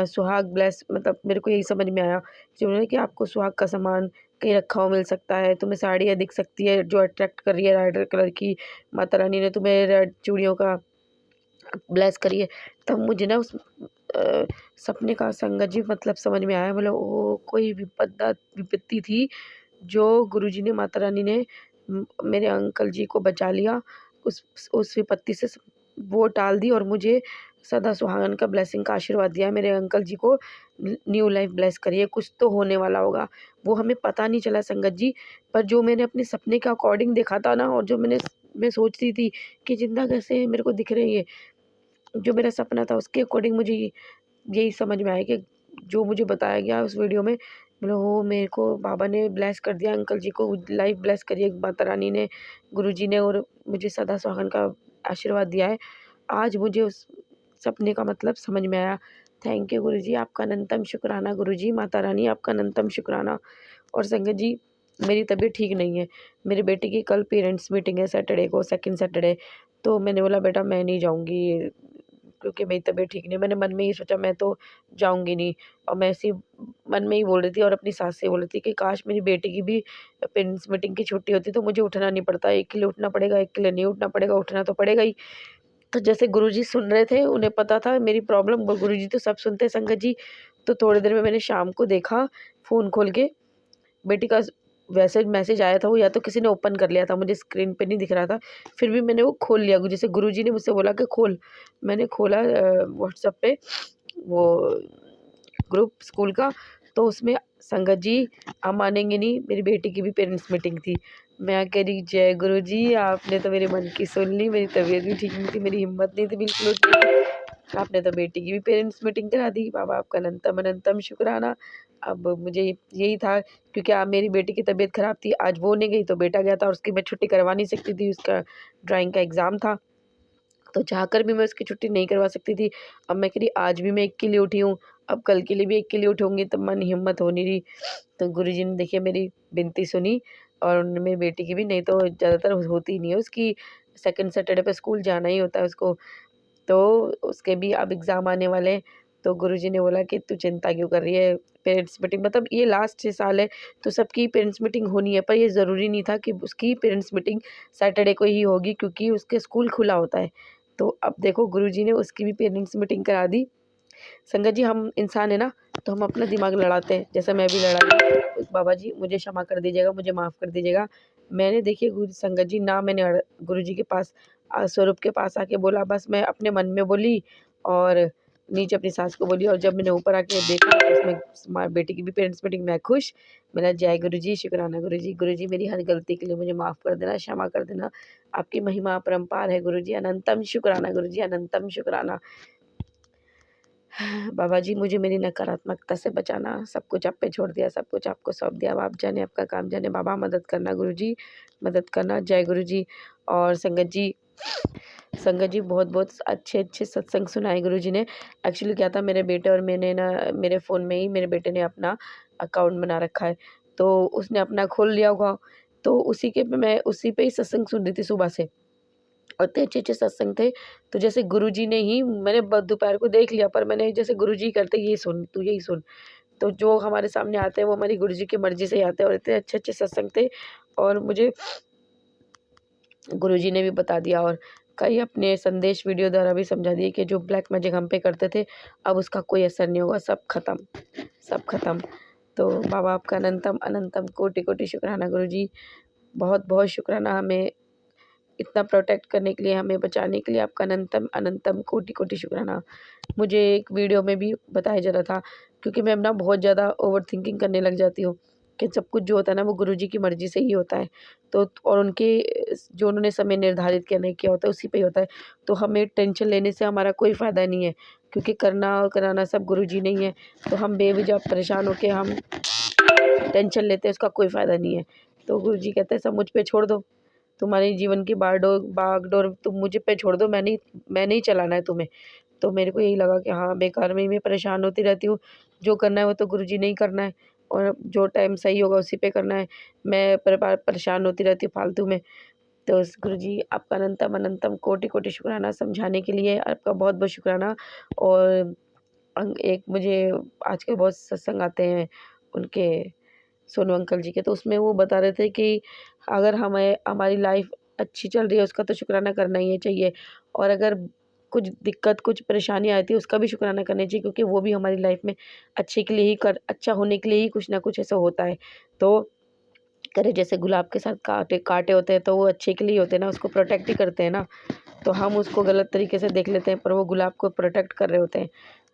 सुहाग ब्लेस, मतलब मेरे को यही समझ में आया कि उन्होंने कि आपको सुहाग का सामान कहीं रखा हुआ मिल सकता है, तुम्हें साड़ियाँ दिख सकती है जो अट्रैक्ट कर रही है रेड कलर की, माता रानी ने तुम्हें रेड चूड़ियों का ब्लेस करी है। तब मुझे ना उस सपने का संगत जी मतलब समझ में आया, मतलब वो कोई विपत्ति थी जो गुरुजी ने, माता रानी ने मेरे अंकल जी को बचा लिया, उस विपत्ति से वो टाल दी और मुझे सदा सुहागन का ब्लेसिंग का आशीर्वाद दिया। मेरे अंकल जी को न्यू लाइफ ब्लेस करिए, कुछ तो होने वाला होगा, वो हमें पता नहीं चला संगत जी, पर जो मैंने अपने सपने के अकॉर्डिंग देखा था ना, और जो मैं सोच रही थी कि जिंदा कैसे मेरे को दिख रही है, जो मेरा सपना था उसके अकॉर्डिंग मुझे यही समझ में आया कि जो मुझे बताया गया उस वीडियो में, मतलब वो मेरे को बाबा ने ब्लेस कर दिया, अंकल जी को लाइफ ब्लेस करी है माता रानी ने, गुरुजी ने, और मुझे सदा सुहागन का आशीर्वाद दिया है। आज मुझे उस सपने का मतलब समझ में आया। थैंक यू गुरुजी, आपका अनंतम शुक्राना गुरुजी, माता रानी आपका अनंतम शुक्राना। और संगत जी, मेरी तबीयत ठीक नहीं है, मेरे बेटे की कल पेरेंट्स मीटिंग है सैटरडे को, सेकंड सैटरडे, तो मैंने बोला बेटा मैं नहीं जाऊँगी क्योंकि मेरी तबीयत ठीक नहीं। मैंने मन में ही सोचा मैं तो जाऊँगी नहीं, और मैं ऐसी मन में ही बोल रही थी और अपनी सास से बोल रही थी कि काश मेरी बेटी की भी पेरेंट्स मीटिंग की छुट्टी होती तो मुझे उठना नहीं पड़ता, एक के लिए उठना पड़ेगा, एक के लिए नहीं उठना पड़ेगा, उठना तो पड़ेगा ही। तो जैसे गुरुजी सुन रहे थे, उन्हें पता था मेरी प्रॉब्लम, गुरुजी तो सब सुनते हैं संगत जी। तो थोड़ी देर में मैंने शाम को देखा फ़ोन खोल के, बेटी का वैसे मैसेज आया था, वो या तो किसी ने ओपन कर लिया था, मुझे स्क्रीन पे नहीं दिख रहा था, फिर भी मैंने वो खोल लिया, जैसे गुरुजी ने मुझसे बोला कि खोल, मैंने खोला व्हाट्सएप पे वो ग्रुप स्कूल का, तो उसमें संगत जी आप मानेंगे नहीं, मेरी बेटी की भी पेरेंट्स मीटिंग थी। मैं कह रही जय गुरुजी, आपने तो मेरे मन की सुन ली, मेरी तबीयत भी ठीक नहीं थी, मेरी हिम्मत नहीं थी बिल्कुल उठने की, आपने तो बेटी की भी पेरेंट्स मीटिंग करा दी, बाबा आपका अनंतम अनंतम शुक्राना। अब मुझे यही था, क्योंकि मेरी बेटी की तबीयत ख़राब थी, आज वो नहीं गई तो बेटा गया था, और उसकी मैं छुट्टी करवा नहीं सकती थी, उसका ड्राइंग का एग्ज़ाम था, तो चाहकर भी मैं उसकी छुट्टी नहीं करवा सकती थी। अब मैं कह रही आज भी मैं एक के लिए उठी हूँ, अब कल के लिए भी एक के लिए उठूँगी, तब मन हिम्मत हो नहीं रही। तो गुरुजी ने देखिए मेरी विनती सुनी, और उन्होंने मेरी बेटी की भी, नहीं तो ज़्यादातर होती ही नहीं है उसकी, सेकंड सैटरडे पे स्कूल जाना ही होता है उसको, तो उसके भी अब एग्ज़ाम आने वाले हैं। तो गुरुजी ने बोला कि तू चिंता क्यों कर रही है, पेरेंट्स मीटिंग मतलब ये लास्ट साल है तो सबकी पेरेंट्स मीटिंग होनी है, पर ये ज़रूरी नहीं था कि उसकी पेरेंट्स मीटिंग सैटरडे को ही होगी, क्योंकि उसके स्कूल खुला होता है। तो अब देखो गुरुजी ने उसकी भी पेरेंट्स मीटिंग करा दी। संगत जी, हम इंसान है ना, तो हम अपना दिमाग लड़ाते हैं, जैसे मैं भी लड़ा, बाबा जी मुझे क्षमा कर दीजिएगा, मुझे माफ़ कर दीजिएगा। मैंने देखिए संगत जी ना, मैंने गुरुजी के पास स्वरूप के पास आके बोला, बस मैं अपने मन में बोली और नीचे अपनी सास को बोली, और जब मैंने ऊपर आके देखा तो उसमें बेटी की भी पेरेंट्स मीटिंग, मैं खुश। मैंने जय गुरुजी, शुक्राना गुरुजी, गुरुजी मेरी हर गलती के लिए मुझे माफ़ कर देना, क्षमा कर देना, आपकी महिमा अपरंपार है गुरुजी, अनंतम शुक्राना गुरुजी, अनंतम शुक्राना। बाबा जी मुझे मेरी नकारात्मकता से बचाना, सब कुछ आप पे छोड़ दिया, सब कुछ आपको सौंप दिया, अब आप जाने आपका काम जाने, बाबा मदद करना गुरुजी, मदद करना, जय गुरुजी। और संगत जी बहुत बहुत अच्छे अच्छे सत्संग सुनाए गुरुजी ने। एक्चुअली क्या था, मेरे बेटे और मैंने ना, मेरे फ़ोन में ही मेरे बेटे ने अपना अकाउंट बना रखा है, तो उसने अपना खोल लिया होगा, तो मैं उसी पे ही सत्संग सुन रही थी सुबह से, और इतने अच्छे-अच्छे सत्संग थे। तो जैसे गुरुजी ने ही, मैंने दोपहर को देख लिया, पर मैंने जैसे गुरुजी करते ये सुन, तू यही सुन। तो जो हमारे सामने आते हैं वो हमारी गुरुजी की मर्ज़ी से ही आते हैं, और इतने अच्छे-अच्छे सत्संग थे, और मुझे गुरुजी ने भी बता दिया, और कई अपने संदेश वीडियो द्वारा भी समझा दिए कि जो ब्लैक मैजिक हम पे करते थे, अब उसका कोई असर नहीं होगा, सब ख़त्म, सब ख़त्म। तो बाबा आपका अनंतम अनंतम कोटि-कोटि शुक्राना गुरुजी, बहुत-बहुत शुक्राना, हमें इतना प्रोटेक्ट करने के लिए, हमें बचाने के लिए आपका अनंतम अनंतम कोटि-कोटि शुक्राना। मुझे एक वीडियो में भी बताया जा रहा था, क्योंकि मैं ना बहुत ज़्यादा ओवरथिंकिंग करने लग जाती हूँ कि सब कुछ जो होता है ना वो गुरुजी की मर्ज़ी से ही होता है, तो और उनके जो उन्होंने समय निर्धारित किया नहीं किया होता है उसी पे ही होता है, तो हमें टेंशन लेने से हमारा कोई फ़ायदा नहीं है, क्योंकि करना और कराना सब गुरुजी ने ही है। तो हम बेवजह परेशान होके हम टेंशन लेते हैं, उसका कोई फ़ायदा नहीं है। तो गुरुजी कहते हैं सब मुझ पे छोड़ दो, तुम्हारे जीवन की बागडोर तुम मुझ पे छोड़ दो, मैंने ही चलाना है तुम्हें। तो मेरे को यही लगा कि हाँ, बेकार में ही मैं परेशान होती रहती हूँ, जो करना है वो तो गुरुजी ने ही करना है, और जो टाइम सही होगा उसी पे करना है, मैं परेशान होती रहती हूँ फालतू में। तो उस गुरुजी आपका अनंतम अनंतम कोटि-कोटि शुक्राना समझाने के लिए आपका बहुत-बहुत शुक्राना। और एक मुझे आजकल बहुत सत्संग आते हैं उनके, सोनू अंकल जी के, तो उसमें वो बता रहे थे कि अगर हमें हमारी लाइफ अच्छी चल रही है उसका तो शुक्राना करना ही चाहिए, और अगर कुछ दिक्कत कुछ परेशानी आती है उसका भी शुक्राना करना चाहिए, क्योंकि वो भी हमारी लाइफ में अच्छे के लिए ही अच्छा होने के लिए ही कुछ ना कुछ ऐसा होता है। तो करे जैसे गुलाब के साथ कांटे कांटे होते हैं तो वो अच्छे के लिए होते हैं ना, उसको प्रोटेक्ट ही करते हैं ना, तो हम उसको गलत तरीके से देख लेते हैं पर वो गुलाब को प्रोटेक्ट कर रहे होते हैं।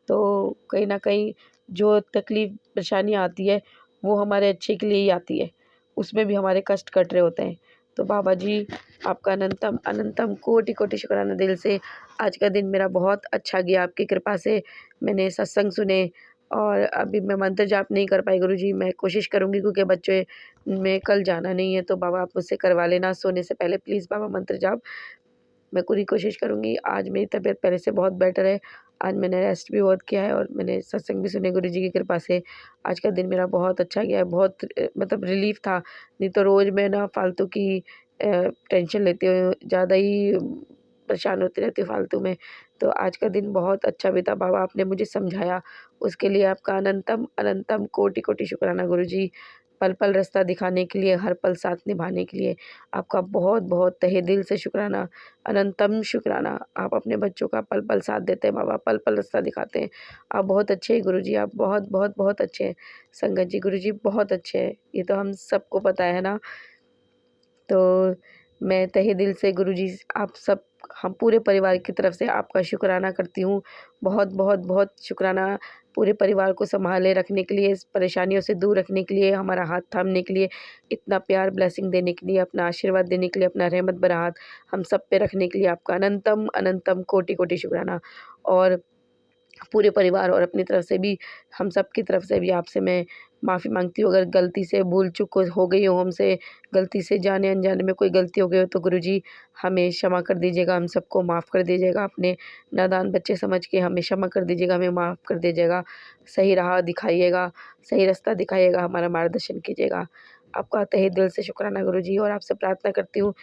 तो कहीं न कहीं जो तकलीफ़ परेशानी आती है वो हमारे अच्छे के लिए ही आती है, उसमें भी हमारे कष्ट कट रहे होते हैं। तो बाबा जी आपका अनंतम अनंतम कोटि-कोटि शुक्राना दिल से। आज का दिन मेरा बहुत अच्छा गया आपकी कृपा से। मैंने सत्संग सुने और अभी मैं मंत्र जाप नहीं कर पाई गुरुजी, मैं कोशिश करूँगी क्योंकि बच्चे में कल जाना नहीं है, तो बाबा आप मुझसे करवा लेना सोने से पहले प्लीज़ बाबा मंत्र जाप। मैं पूरी कोशिश करूँगी। आज मेरी तबीयत पहले से बहुत बेटर है। आज मैंने रेस्ट भी बहुत किया है और मैंने सत्संग भी सुने गुरुजी की कृपा से। आज का दिन मेरा बहुत अच्छा गया है। बहुत मतलब रिलीफ़ था। नहीं तो रोज़ मैं ना फालतू की टेंशन लेती हूँ, ज़्यादा ही परेशान होती रहती हूँ फालतू में। तो आज का दिन बहुत अच्छा बीता। बाबा आपने मुझे समझाया, उसके लिए आपका अनंतम अनंतम कोटि-कोटि शुक्राना गुरुजी। पल-पल रास्ता दिखाने के लिए, हर पल साथ निभाने के लिए आपका बहुत-बहुत तहे दिल से शुक्राना, अनंतम शुक्राना। आप अपने बच्चों का पल-पल साथ देते हैं बाबा, पल-पल रास्ता दिखाते हैं। आप बहुत अच्छे हैं गुरुजी, आप बहुत, बहुत, बहुत अच्छे हैं। संगत जी गुरुजी बहुत अच्छे हैं, ये तो हम सबको पता है ना। तो मैं तहे दिल से गुरुजी आप सब हम पूरे परिवार की तरफ से आपका शुक्राना करती हूँ। बहुत, बहुत, बहुत शुक्राना पूरे परिवार को सँभाले रखने के लिए, इस परेशानियों से दूर रखने के लिए, हमारा हाथ थामने के लिए, इतना प्यार ब्लेसिंग देने के लिए, अपना आशीर्वाद देने के लिए, अपना रहमत भरा हाथ हम सब पे रखने के लिए आपका अनंतम अनंतम कोटि-कोटि शुक्राना। और पूरे परिवार और अपनी तरफ से भी, हम सब की तरफ से भी आपसे मैं माफ़ी माँगती हूँ, अगर गलती से भूल-चूक हो गई हो हमसे, गलती से जाने-अनजाने में कोई गलती हो गई हो तो गुरुजी हमें क्षमा कर दीजिएगा, हम सबको माफ़ कर दीजिएगा, अपने नादान बच्चे समझ के हमें क्षमा कर दीजिएगा, हमें माफ़ कर दीजिएगा, सही राह दिखाइएगा, सही रास्ता दिखाइएगा, हमारा मार्गदर्शन कीजिएगा। आपका तहे दिल से शुक्राना गुरुजी, और आपसे प्रार्थना करती हूँ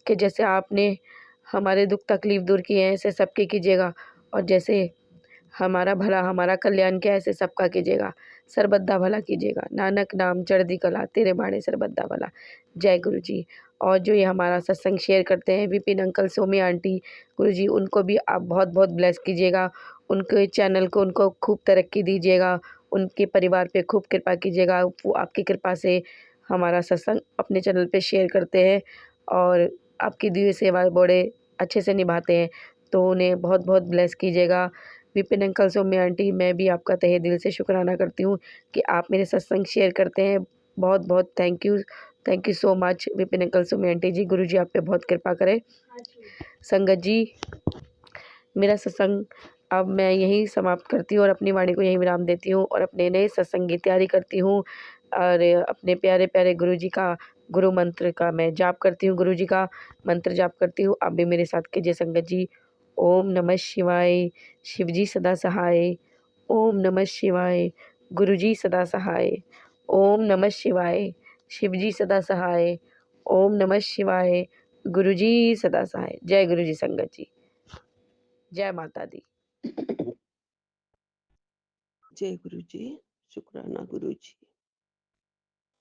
कि जैसे आपने हमारे दुःख तकलीफ़ दूर किए हैं, ऐसे सबके कीजिएगा, और जैसे हमारा भला हमारा कल्याण क्या ऐसे सबका कीजिएगा, सरबद्दा भला कीजिएगा, नानक नाम चढ़दी कला तेरे बाणे सरबद्दा भला। जय गुरु जी। और जो ये हमारा सत्संग शेयर करते हैं विपिन अंकल, सोमी आंटी, गुरु जी उनको भी आप बहुत बहुत ब्लेस कीजिएगा, उनके चैनल को उनको खूब तरक्की दीजिएगा, उनके परिवार पे खूब कृपा कीजिएगा, वो आपकी कृपा से हमारा सत्संग अपने चैनल पे शेयर करते हैं और आपकी दी हुई सेवा बड़े अच्छे से निभाते हैं, तो उन्हें बहुत बहुत ब्लेस कीजिएगा। विपिन अंकल, सौम्या आंटी, मैं भी आपका तहे दिल से शुक्राना करती हूँ कि आप मेरे सत्संग शेयर करते हैं। बहुत बहुत thank you so much Vipin uncle, Saumya aunty ji. गुरु जी आप पे बहुत कृपा करें। संगत जी मेरा सत्संग अब मैं यहीं समाप्त करती हूँ और अपनी वाणी को यहीं विराम देती हूँ और अपने नए सत्संग की तैयारी करती हूँ और अपने प्यारे प्यारे गुरु जी का गुरु मंत्र का मैं जाप करती हूँ, गुरु जी का मंत्र जाप करती हूँ। आप भी मेरे साथ कीजिए संगत जी। ओम नमः शिवाय, शिव जी सदा सहाय। ओम नमः शिवाय, गुरु जी सदा सहाय। ओम नमः शिवाय, शिव जी सदा सहाय। ओम नमः शिवाय, गुरु जी सदा सहाय। जय गुरु जी संगत जी। जय माता दी। जय गुरु जी। शुक्राना गुरु जी।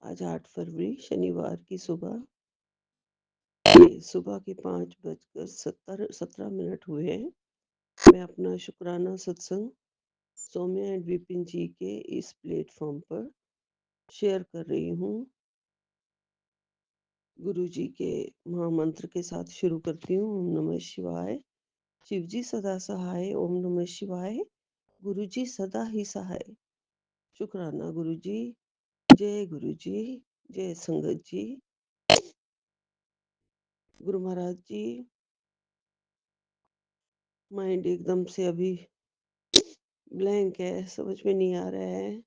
आज 8 फरवरी शनिवार की सुबह सुबह के 5:17 हुए हैं। मैं अपना शुक्राना सत्संग सौम्या एंड विपिन जी के इस प्लेटफॉर्म पर शेयर कर रही हूँ। गुरु जी के महामंत्र के साथ शुरू करती हूँ। ओम नमः शिवाय, शिव जी सदा सहाय। ओम नमः शिवाय, गुरु जी सदा ही सहाय। शुक्राना गुरु जी। जय गुरु जी। जय संगत जी। गुरु महाराज जी, माइंड एकदम से अभी ब्लैंक है, समझ में नहीं आ रहा है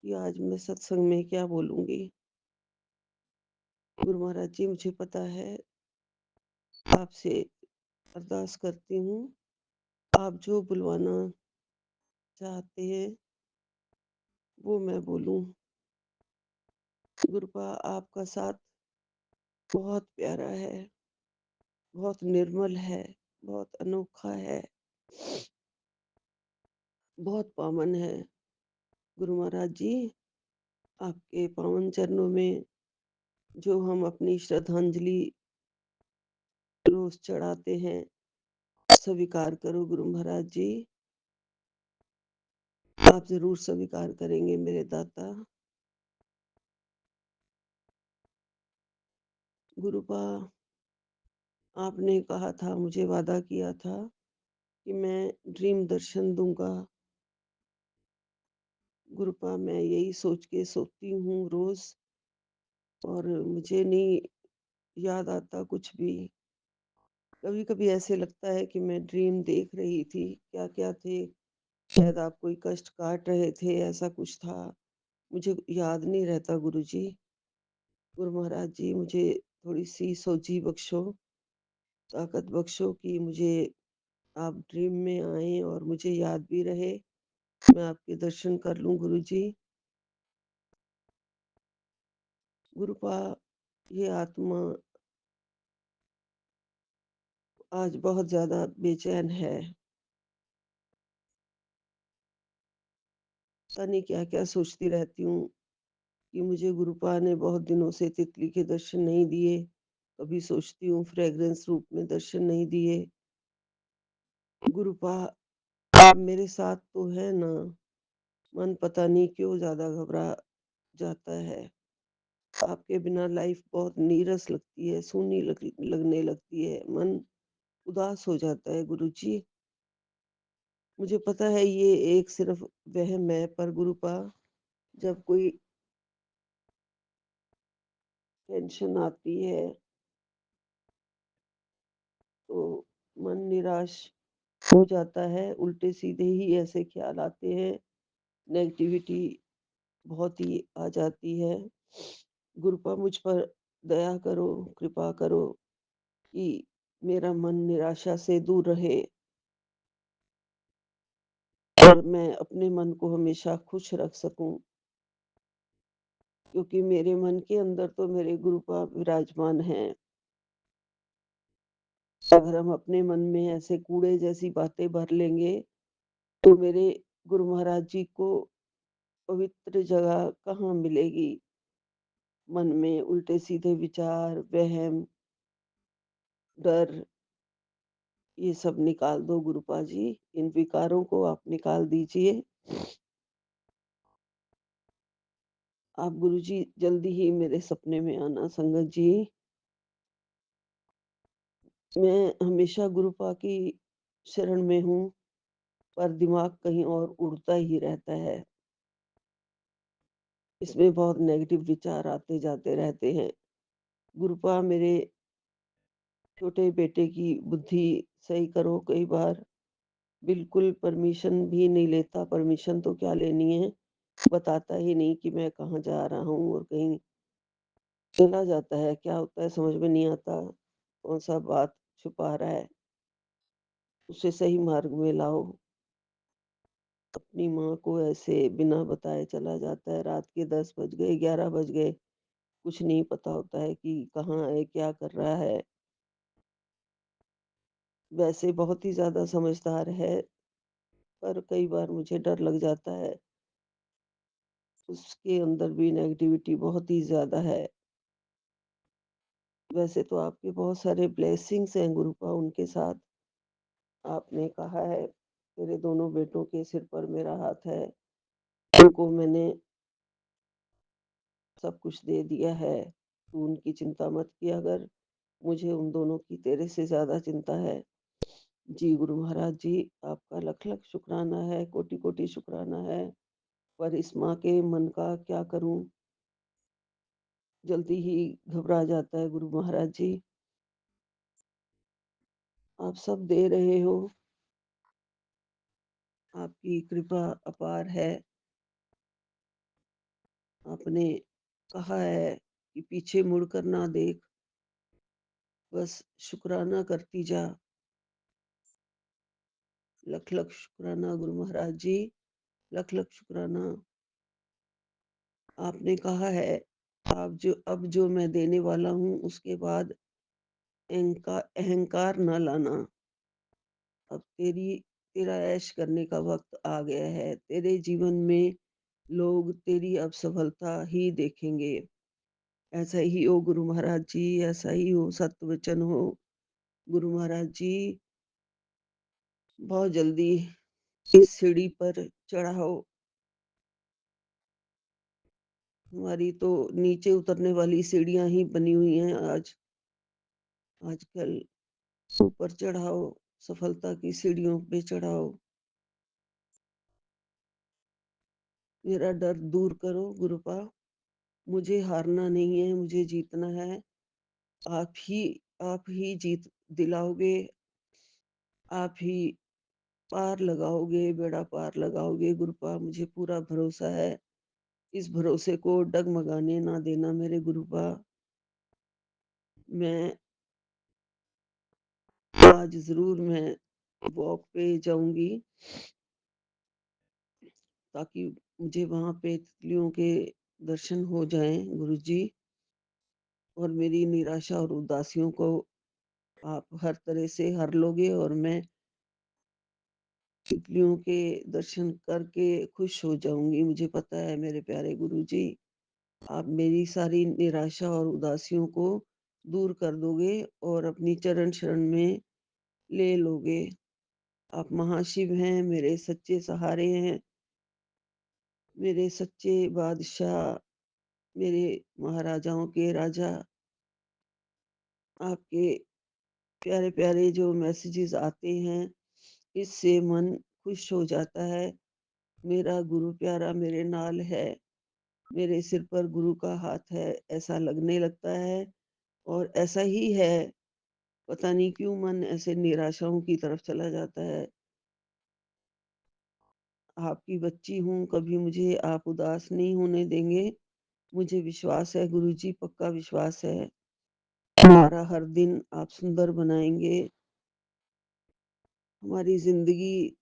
कि आज मैं सत्संग में क्या बोलूंगी। गुरु महाराज जी मुझे पता है, आपसे अरदास करती हूँ, आप जो बुलवाना चाहते हैं वो मैं बोलूं। गुरुपा आपका साथ बहुत प्यारा है, बहुत निर्मल है, बहुत अनोखा है, बहुत पावन है। गुरु महाराज जी, आपके पावन चरणों में जो हम अपनी श्रद्धांजलि रोज चढ़ाते हैं, स्वीकार करो गुरु महाराज जी। आप जरूर स्वीकार करेंगे मेरे दाता। गुरुपा, आपने कहा था, मुझे वादा किया था कि मैं ड्रीम दर्शन दूंगा। गुरुपा, मैं यही सोच के सोती हूँ रोज, और मुझे नहीं याद आता कुछ भी। कभी कभी ऐसे लगता है कि मैं ड्रीम देख रही थी, क्या क्या थे, शायद आप कोई कष्ट काट रहे थे, ऐसा कुछ था। मुझे याद नहीं रहता गुरु जी। गुरु महाराज जी, मुझे थोड़ी सी सोची बख्शो, ताकत बख्शो कि मुझे आप ड्रीम में आए और मुझे याद भी रहे, मैं आपके दर्शन कर लूं गुरु जी। गुरुपा, ये आत्मा आज बहुत ज्यादा बेचैन है। पता नहीं क्या क्या सोचती रहती हूँ कि मुझे गुरुपा ने बहुत दिनों से तितली के दर्शन नहीं दिए। कभी सोचती हूँ फ्रेग्रेंस रूप में दर्शन नहीं दिए। गुरुपा, आप मेरे साथ तो है ना। मन पता नहीं क्यों ज्यादा घबरा जाता है। आपके बिना लाइफ बहुत नीरस लगती है, सूनी लगने लगती है, मन उदास हो जाता है गुरु जी। मुझे पता है ये एक सिर्फ वहम है, पर गुरुपा, जब कोई टेंशन आती है तो मन निराश हो जाता है, उल्टे सीधे ही ऐसे ख्याल आते हैं, नेगेटिविटी बहुत ही आ जाती है। गुरुपा, मुझ पर दया करो, कृपा करो कि मेरा मन निराशा से दूर रहे और मैं अपने मन को हमेशा खुश रख सकूं, क्योंकि मेरे मन के अंदर तो मेरे गुरुपा विराजमान हैं। अगर हम अपने मन में ऐसे कूड़े जैसी बातें भर लेंगे तो मेरे गुरु महाराज जी को पवित्र जगह कहाँ मिलेगी। मन में उल्टे सीधे विचार, वहम, डर, ये सब निकाल दो गुरुपा जी। इन विकारों को आप निकाल दीजिए। आप गुरु जी जल्दी ही मेरे सपने में आना संगत जी। मैं हमेशा गुरुपा की शरण में हूँ, पर दिमाग कहीं और उड़ता ही रहता है। इसमें बहुत नेगेटिव विचार आते जाते रहते हैं। गुरुपा, मेरे छोटे बेटे की बुद्धि सही करो। कई बार बिल्कुल परमिशन भी नहीं लेता, परमिशन तो क्या लेनी है, बताता ही नहीं कि मैं कहाँ जा रहा हूँ, और कहीं चला जाता है। क्या होता है समझ में नहीं आता, कौन सा बात छुपा रहा है। उसे सही मार्ग में लाओ। अपनी माँ को ऐसे बिना बताए चला जाता है। रात के 10 बज गए, 11 बज गए, कुछ नहीं पता होता है कि कहाँ है, क्या कर रहा है। वैसे बहुत ही ज्यादा समझदार है, पर कई बार मुझे डर लग जाता है। उसके अंदर भी नेगेटिविटी बहुत ही ज्यादा है। वैसे तो आपके बहुत सारे ब्लेसिंग्स हैं गुरुपा उनके साथ। आपने कहा है मेरे दोनों बेटों के सिर पर मेरा हाथ है, उनको मैंने सब कुछ दे दिया है, तू उनकी चिंता मत किया कर। मुझे उन दोनों की तेरे से ज्यादा चिंता है। जी गुरु महाराज जी, आपका लख लख शुक्राना है, कोटि कोटि शुक्राना है। पर इस माँ के मन का क्या करूं, जल्दी ही घबरा जाता है गुरु महाराज जी। आप सब दे रहे हो, आपकी कृपा अपार है। आपने कहा है कि पीछे मुड़कर ना देख, बस शुक्राना करती जा। लख लख शुक्राना गुरु महाराज जी, लख लख शुक्राना। आपने कहा है अब जो मैं देने वाला हूँ उसके बाद अहंकार न लाना। अब तेरा ऐश करने का वक्त आ गया है। तेरे जीवन में लोग तेरी अब सफलता ही देखेंगे। ऐसा ही हो गुरु महाराज जी, ऐसा ही हो, सत्य वचन हो गुरु महाराज जी। बहुत जल्दी इस सीढ़ी पर चढ़ाओ। हमारी तो नीचे उतरने वाली सीढ़ियां ही बनी हुई हैं आजकल। ऊपर चढ़ाओ, सफलता की सीढ़ियों पे चढ़ाओ। मेरा डर दूर करो गुरुपा। मुझे हारना नहीं है, मुझे जीतना है। आप ही आप ही जीत दिलाओगे। आप ही पार लगाओगे, बेड़ा पार लगाओगे गुरुपा, मुझे पूरा भरोसा है। इस भरोसे को डगमगाने ना देना मेरे गुरुपा। मैं आज जरूर मैं वॉक पे जाऊंगी, ताकि मुझे वहां पे तितलियों के दर्शन हो जाएं गुरुजी। और मेरी निराशा और उदासियों को आप हर तरह से हर लोगे, और मैं तितलियों के दर्शन करके खुश हो जाऊंगी। मुझे पता है मेरे प्यारे गुरुजी, आप मेरी सारी निराशा और उदासियों को दूर कर दोगे और अपनी चरण शरण में ले लोगे। आप महाशिव हैं, मेरे सच्चे सहारे हैं, मेरे सच्चे बादशाह, मेरे महाराजाओं के राजा। आपके प्यारे प्यारे जो मैसेजेस आते हैं, इससे मन खुश हो जाता है। मेरा गुरु प्यारा मेरे नाल है, मेरे सिर पर गुरु का हाथ है, ऐसा लगने लगता है। और ऐसा ही है। पता नहीं क्यों मन ऐसे निराशाओं की तरफ चला जाता है। आपकी बच्ची हूँ, कभी मुझे आप उदास नहीं होने देंगे। मुझे विश्वास है गुरुजी, पक्का विश्वास है। हमारा हर दिन आप सुंदर बनाएंगे। हमारी जिंदगी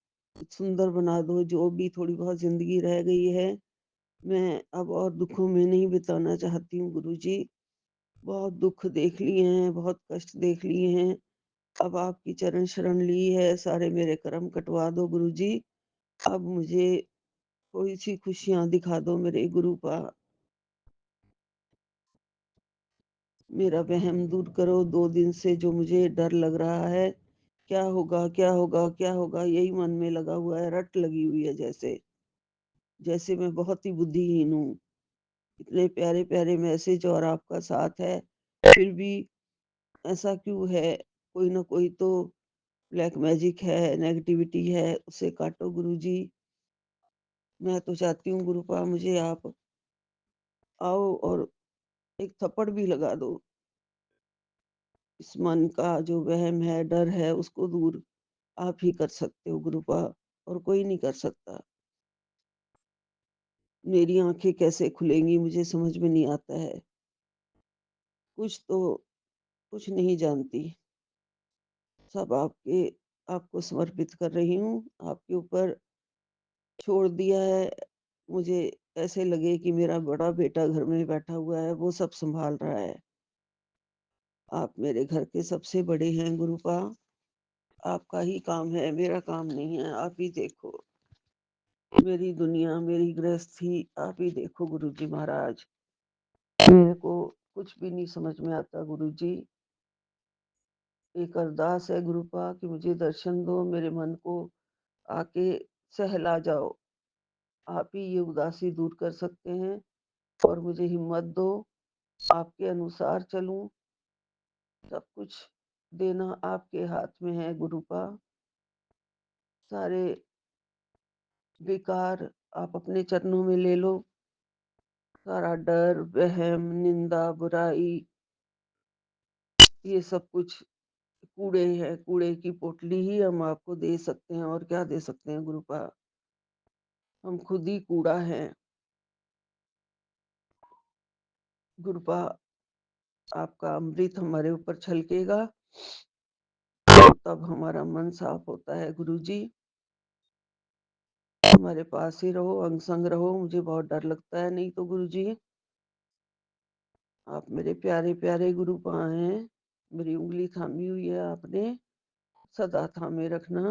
सुंदर बना दो। जो भी थोड़ी बहुत जिंदगी रह गई है, मैं अब और दुखों में नहीं बिताना चाहती हूँ गुरुजी। बहुत दुख देख लिए हैं, बहुत कष्ट देख लिए हैं। अब आपकी चरण शरण ली है, सारे मेरे कर्म कटवा दो गुरुजी। अब मुझे थोड़ी सी खुशियां दिखा दो मेरे गुरु पा। मेरा वहम दूर करो। 2 दिन से जो मुझे डर लग रहा है, क्या होगा क्या होगा क्या होगा, यही मन में लगा हुआ है, रट लगी हुई है, जैसे जैसे मैं बहुत ही बुद्धिहीन हूँ। इतने प्यारे प्यारे मैसेज और आपका साथ है, फिर भी ऐसा क्यों है? कोई ना कोई तो ब्लैक मैजिक है, नेगेटिविटी है, उसे काटो गुरुजी। मैं तो चाहती हूँ गुरुपा, मुझे आप आओ और एक थप्पड़ भी लगा दो। इस मन का जो वहम है, डर है, उसको दूर आप ही कर सकते हो गुरुपा, और कोई नहीं कर सकता। मेरी आंखें कैसे खुलेंगी मुझे समझ में नहीं आता है। कुछ तो कुछ नहीं जानती। सब आपको समर्पित कर रही हूँ। आपके ऊपर छोड़ दिया है। मुझे ऐसे लगे कि मेरा बड़ा बेटा घर में बैठा हुआ है, वो सब संभाल रहा है। आप मेरे घर के सबसे बड़े हैं गुरुपा। आपका ही काम है, मेरा काम नहीं है। आप ही देखो मेरी दुनिया, मेरी गृहस्थी, आप ही देखो गुरुजी महाराज। मेरे को कुछ भी नहीं समझ में आता गुरुजी। एक अरदास है गुरुपा कि मुझे दर्शन दो, मेरे मन को आके सहला जाओ। आप ही ये उदासी दूर कर सकते हैं, और मुझे हिम्मत दो। आपके अनुसार चलूं। सब कुछ देना आपके हाथ में है गुरुपा। सारे विकार आप अपने चरणों में ले लो। सारा डर, वहम, निंदा, बुराई, ये सब कुछ कूड़े हैं। कूड़े की पोटली ही हम आपको दे सकते हैं, और क्या दे सकते हैं गुरुपा। हम खुद ही कूड़ा हैं गुरुपा। आपका अमृत हमारे ऊपर छलकेगा, तो तब हमारा मन साफ होता है गुरुजी। हमारे पास ही रहो, अंग संग रहो। मुझे बहुत डर लगता है नहीं तो गुरुजी। आप मेरे प्यारे प्यारे गुरुपा हैं। मेरी उंगली थामी हुई है आपने, सदा थामे रखना।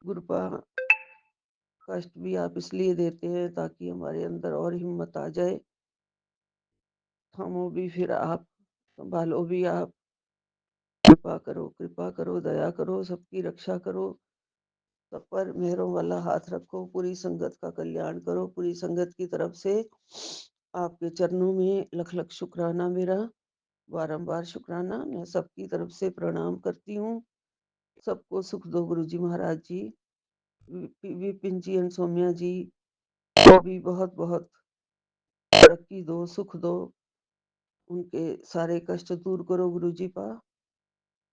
गुरुपा, कष्ट भी आप इसलिए देते हैं ताकि हमारे अंदर और हिम्मत आ जाए। थामो भी फिर आप, संभालो भी आप। कृपा करो, दया करो, सबकी रक्षा करो, सब पर मेहरों वाला हाथ रखो, पूरी संगत का कल्याण करो। पूरी संगत की तरफ से आपके चरणों में लख लख शुक्राना मेरा, बारंबार शुक्राना। मैं सबकी तरफ से प्रणाम करती हूँ। सबको सुख दो गुरु जी महाराज जी, विपिन जी एंड सौम्या जी को भी बहुत बहुत तरक्की दो, सुख दो, उनके सारे कष्ट दूर करो गुरु जी पा।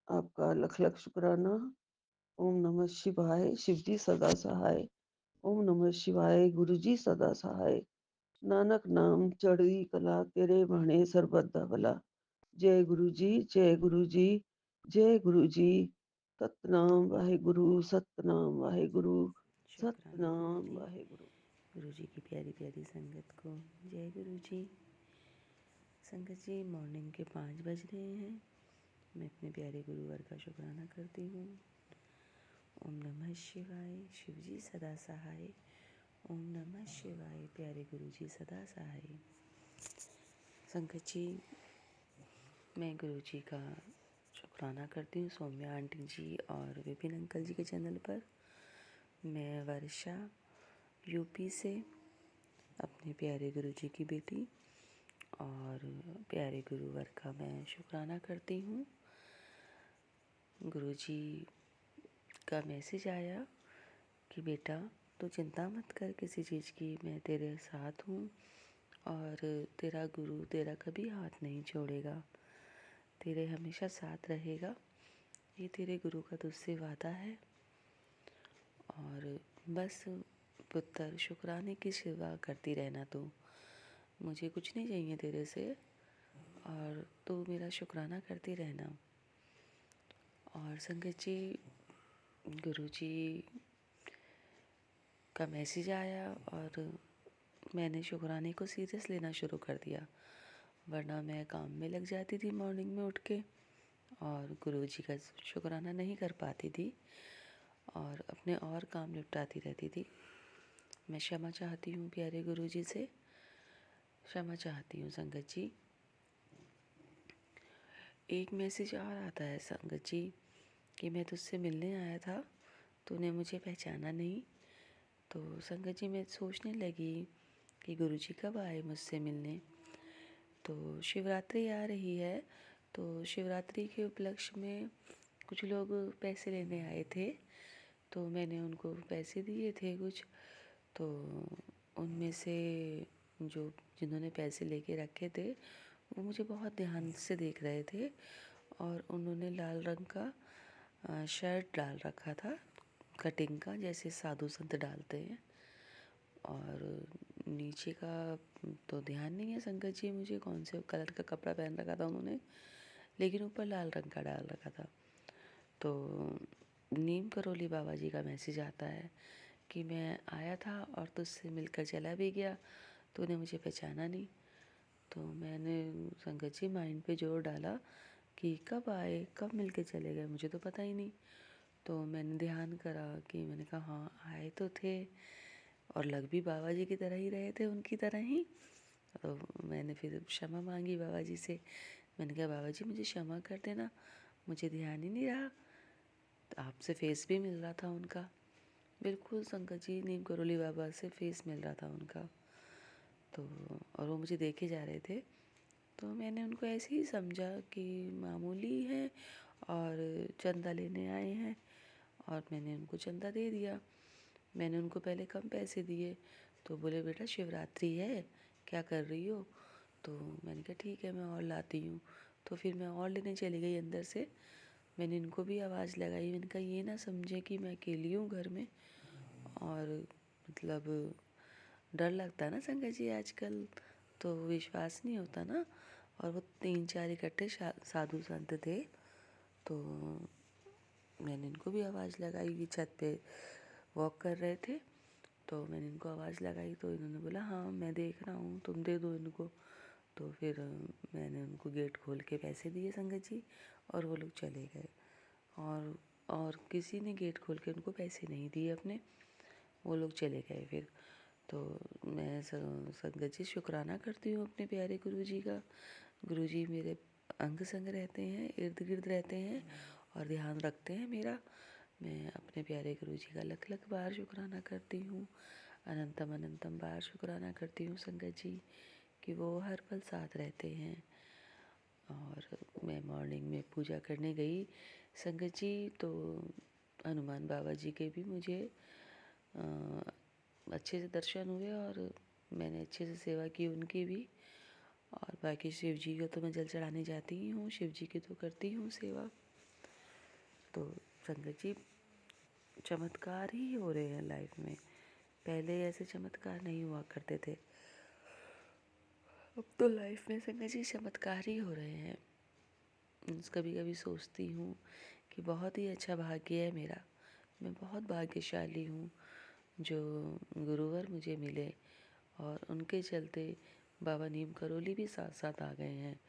आपका लख लख शुक्राना। ओम नमः शिवाय, शिव जी सदा सहाय। ओम नमः शिवाय, गुरु जी सदा सहाय। नानक नाम चढ़ी कला, तेरे भाणे सरबत भला। जय गुरु जी, जय गुरु जी, जय गुरु जी। सतनाम वाहेगुरु, सतनाम वाहेगुरु, शुक्राना सतनाम वाहेगुरु। गुरु जी की प्यारी प्यारी संगत को जय गुरु जी। संगत जी, मॉर्निंग के 5 बज रहे हैं। मैं अपने प्यारे गुरुवर का शुक्राना करती हूँ। ओम नमः शिवाय, शिव जी सदा सहाय। ओम नमः शिवाय, प्यारे गुरु जी सदा सहाय। संगत जी, मैं गुरु जी का शुक्राना करती हूँ सौम्या आंटी जी और विपिन अंकल जी के चैनल पर। मैं वर्षा यूपी से, अपने प्यारे गुरु जी की बेटी और प्यारे गुरुवर का मैं शुक्राना करती हूँ। गुरु जी का मैसेज आया कि बेटा तू चिंता मत कर किसी चीज़ की, मैं तेरे साथ हूँ और तेरा गुरु तेरा कभी हाथ नहीं छोड़ेगा, तेरे हमेशा साथ रहेगा। ये तेरे गुरु का तुझसे वादा है। और बस पुत्र शुक्राने की सेवा करती रहना तू, मुझे कुछ नहीं चाहिए तेरे से और तू मेरा शुक्राना करती रहना। और संगत जी, गुरु जी का मैसेज आया और मैंने शुक्राने को सीरियस लेना शुरू कर दिया, वरना मैं काम में लग जाती थी मॉर्निंग में उठ के और गुरु जी का शुक्राना नहीं कर पाती थी और अपने और काम निपटाती रहती थी। मैं क्षमा चाहती हूँ प्यारे गुरु जी से, क्षमा चाहती हूँ संगत जी। एक मैसेज और आता है संगत जी कि मैं तुझसे मिलने आया था, तूने मुझे पहचाना नहीं। तो संगत जी, मैं सोचने लगी कि गुरुजी कब आए मुझसे मिलने। तो शिवरात्रि आ रही है, तो शिवरात्रि के उपलक्ष्य में कुछ लोग पैसे लेने आए थे, तो मैंने उनको पैसे दिए थे कुछ। तो उनमें से जिन्होंने पैसे लेके रखे थे वो मुझे बहुत ध्यान से देख रहे थे और उन्होंने लाल रंग का शर्ट डाल रखा था, कटिंग का, जैसे साधु संत डालते हैं। और नीचे का तो ध्यान नहीं है संगत जी मुझे कौन से कलर का कपड़ा पहन रखा था उन्होंने, लेकिन ऊपर लाल रंग का डाल रखा था। तो नीम करोली बाबा जी का मैसेज आता है कि मैं आया था और तुझसे मिलकर चला भी गया, तूने मुझे पहचाना नहीं। तो मैंने संगत जी माइंड पे जोर डाला कि कब आए, कब मिल के चले गए, मुझे तो पता ही नहीं। तो मैंने ध्यान करा कि मैंने कहा हाँ आए तो थे और लग भी बाबा जी की तरह ही रहे थे, उनकी तरह ही। तो मैंने फिर क्षमा मांगी बाबा जी से। मैंने कहा बाबा जी मुझे क्षमा कर देना, मुझे ध्यान ही नहीं रहा। तो आपसे फेस भी मिल रहा था उनका, बिल्कुल संगत जी नीम करोली बाबा से फेस मिल रहा था उनका। तो और वो मुझे देखे जा रहे थे, तो मैंने उनको ऐसे ही समझा कि मामूली हैं और चंदा लेने आए हैं और मैंने उनको चंदा दे दिया। मैंने उनको पहले कम पैसे दिए, तो बोले बेटा शिवरात्रि है, क्या कर रही हो। तो मैंने कहा ठीक है मैं और लाती हूँ। तो फिर मैं और लेने चली गई अंदर से। मैंने इनको भी आवाज़ लगाई, मैंने कहा ये ना समझे कि मैं अकेली हूँ घर में। और मतलब डर लगता है ना संगत जी आजकल, तो विश्वास नहीं होता ना। और वो 3-4 इकट्ठे साधु संत थे। तो मैंने इनको भी आवाज़ लगाई कि छत पे वॉक कर रहे थे, तो मैंने इनको आवाज़ लगाई तो इन्होंने बोला हाँ मैं देख रहा हूँ, तुम दे दो इनको। तो फिर मैंने उनको गेट खोल के पैसे दिए संगत जी, और वो लोग चले गए। और किसी ने गेट खोल के उनको पैसे नहीं दिए अपने, वो लोग चले गए फिर। तो मैं संगत जी शुक्राना करती हूँ अपने प्यारे गुरु जी का। गुरु जी मेरे अंग संग रहते हैं, इर्द गिर्द रहते हैं और ध्यान रखते हैं मेरा। मैं अपने प्यारे गुरु जी का लख लख बार शुक्राना करती हूँ, अनंतम अनंतम बार शुक्राना करती हूँ संगत जी कि वो हर पल साथ रहते हैं। और मैं मॉर्निंग में पूजा करने गई संगत जी, तो हनुमान बाबा जी के भी मुझे अच्छे से दर्शन हुए और मैंने अच्छे से सेवा की उनकी भी। और बाकी शिव जी को तो मैं जल चढ़ाने जाती ही हूँ, शिव जी की तो करती हूँ सेवा। तो संगत जी चमत्कार ही हो रहे हैं लाइफ में, पहले ऐसे चमत्कार नहीं हुआ करते थे, अब तो लाइफ में संगत जी चमत्कार ही हो रहे हैं। कभी कभी सोचती हूँ कि बहुत ही अच्छा भाग्य है मेरा, मैं बहुत भाग्यशाली हूँ जो गुरुवर मुझे मिले और उनके चलते बाबा नीम करोली भी साथ साथ आ गए हैं।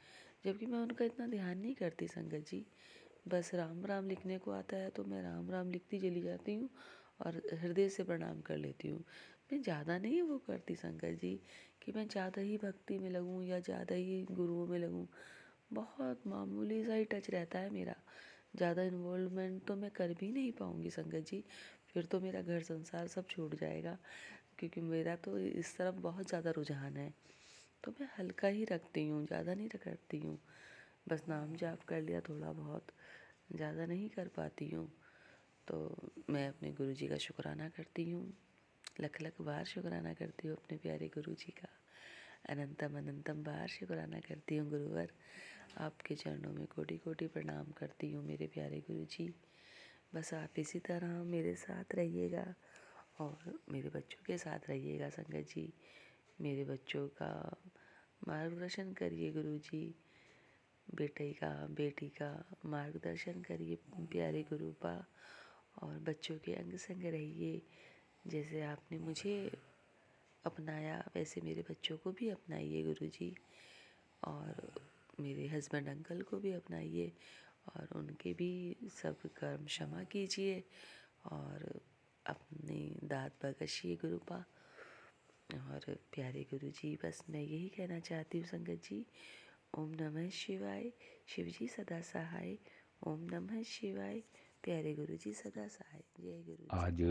जबकि मैं उनका इतना ध्यान नहीं करती संगत जी, बस राम राम लिखने को आता है तो मैं राम राम लिखती चली जाती हूँ और हृदय से प्रणाम कर लेती हूँ। मैं ज़्यादा नहीं वो करती संगत जी कि मैं ज़्यादा ही भक्ति में लगूँ या ज़्यादा ही गुरुओं में लगूँ, बहुत मामूली सा ही टच रहता है मेरा। ज़्यादा इन्वॉल्वमेंट तो मैं कर भी नहीं पाऊँगी संगत जी, फिर तो मेरा घर संसार सब छूट जाएगा, क्योंकि मेरा तो इस तरफ बहुत ज़्यादा रुझान है। तो मैं हल्का ही रखती हूँ, ज़्यादा नहीं करती हूँ, बस नाम जाप कर लिया थोड़ा बहुत, ज़्यादा नहीं कर पाती हूँ। तो मैं अपने गुरु जी का शुक्राना करती हूँ, लख लख बार शुक्राना करती हूँ अपने प्यारे गुरु जी का, अनंतम अनंतम बार शुक्राना करती हूँ गुरुवर। आपके चरणों में कोटि कोटि प्रणाम करती हूँ मेरे प्यारे गुरु जी। बस आप इसी तरह मेरे साथ रहिएगा और मेरे बच्चों के साथ रहिएगा संगत जी। मेरे बच्चों का मार्गदर्शन करिए गुरु जी, बेटे का बेटी का मार्गदर्शन करिए प्यारे गुरुपा, और बच्चों के अंग संग रहिए। जैसे आपने मुझे अपनाया वैसे मेरे बच्चों को भी अपनाइए गुरु जी, और मेरे हस्बैंड अंकल को भी अपनाइए और उनके भी सब कर्म क्षमा कीजिए और अपनी दाद बख्शिए गुरुपा। और प्यारे गुरु जी, बस मैं यही कहना चाहती हूँ संगत जी, ओम नमः शिवाय, शिव जी सदा सहाय, ओम नमः शिवाय, प्यारे गुरु जी सदा सहाय। जय गुरु जी। आज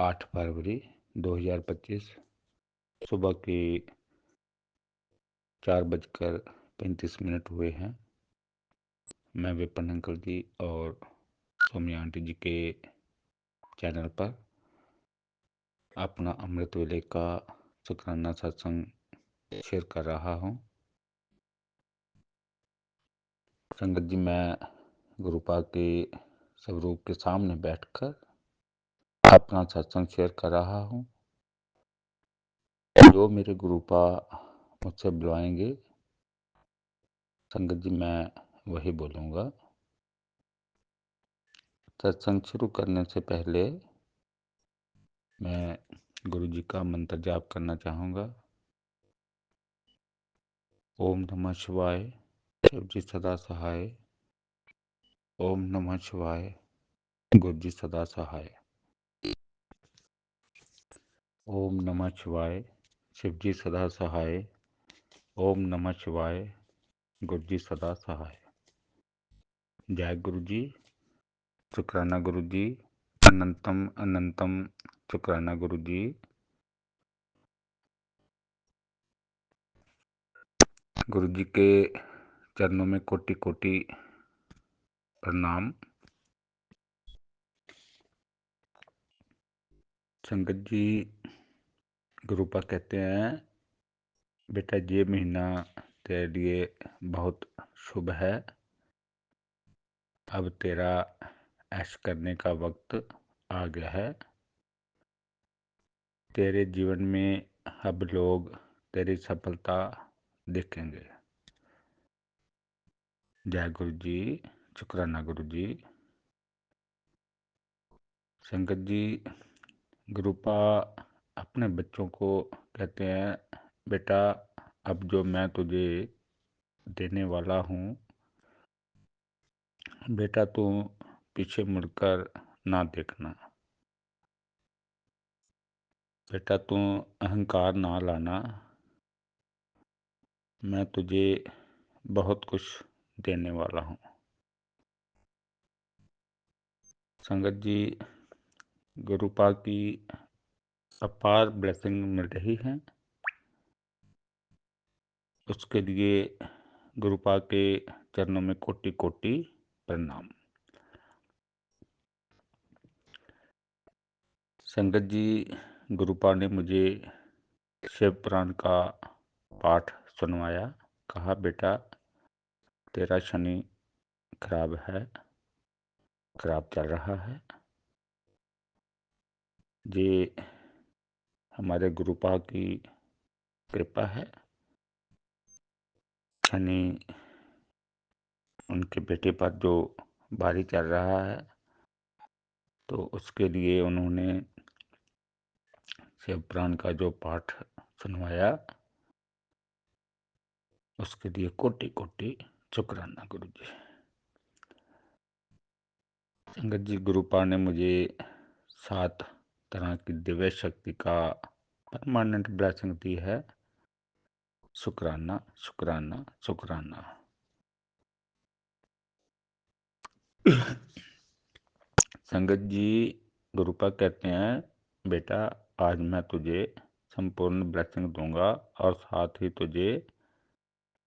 8 फरवरी 2025 सुबह के 4:35 हुए हैं। मैं विपिन अंकल जी और सोमिया आंटी जी के चैनल पर अपना अमृत वेले का शुक्राना सत्संग शेयर कर रहा हूँ। संगत जी, मैं गुरुपा के स्वरूप के सामने बैठकर अपना सत्संग शेयर कर रहा हूँ। जो मेरे गुरुपा मुझसे बुलाएंगे संगत जी, मैं वही बोलूँगा। सत्संग शुरू करने से पहले मैं गुरु जी का मंत्र जाप करना चाहूँगा। ओम नमः शिवाय, शिव जी सदा सहाय। ओम नमः शिवाय, गुरु जी सदा सहाय। ओम नमः शिवाय, शिव जी सदा सहाय। ओम नमः शिवाय, गुरु जी सदा सहाय। जय गुरु जी, शुक्राना गुरु जी, अनंतम अनंतम शुक्राना गुरु जी। गुरु जी के चरणों में कोटि कोटि प्रणाम। संगत जी, गुरुपा कहते हैं, बेटा ये महीना तेरे लिए बहुत शुभ है। अब तेरा ऐश करने का वक्त आ गया है। तेरे जीवन में अब लोग तेरी सफलता देखेंगे। जय गुरु जी, शुक्राना गुरु जी। संगत जी, गुरुपा अपने बच्चों को कहते हैं, बेटा अब जो मैं तुझे देने वाला हूँ, बेटा तू पीछे मुड़कर ना देखना। बेटा तू अहंकार ना लाना। मैं तुझे बहुत कुछ देने वाला हूँ। संगत जी, गुरुपा की अपार ब्लेसिंग मिल रही है। उसके लिए गुरुपा के चरणों में कोटि कोटि प्रणाम। संगत जी, गुरुपा ने मुझे शिव पुराण का पाठ सुनवाया। कहा बेटा तेरा शनि खराब है, खराब चल रहा है। ये हमारे गुरुपा की कृपा है। शनि उनके बेटे पर जो भारी चल रहा है, तो उसके लिए उन्होंने शिव पुराण का जो पाठ सुनवाया, उसके लिए कोटि कोटि शुक्राना गुरु जी। संगत जी, गुरुपा ने मुझे 7 तरह की दिव्य शक्ति का परमानेंट ब्लेसिंग दी है। शुक्राना शुक्राना शुक्राना। संगत जी, गुरुपा कहते हैं बेटा आज मैं तुझे संपूर्ण ब्लेसिंग दूंगा और साथ ही तुझे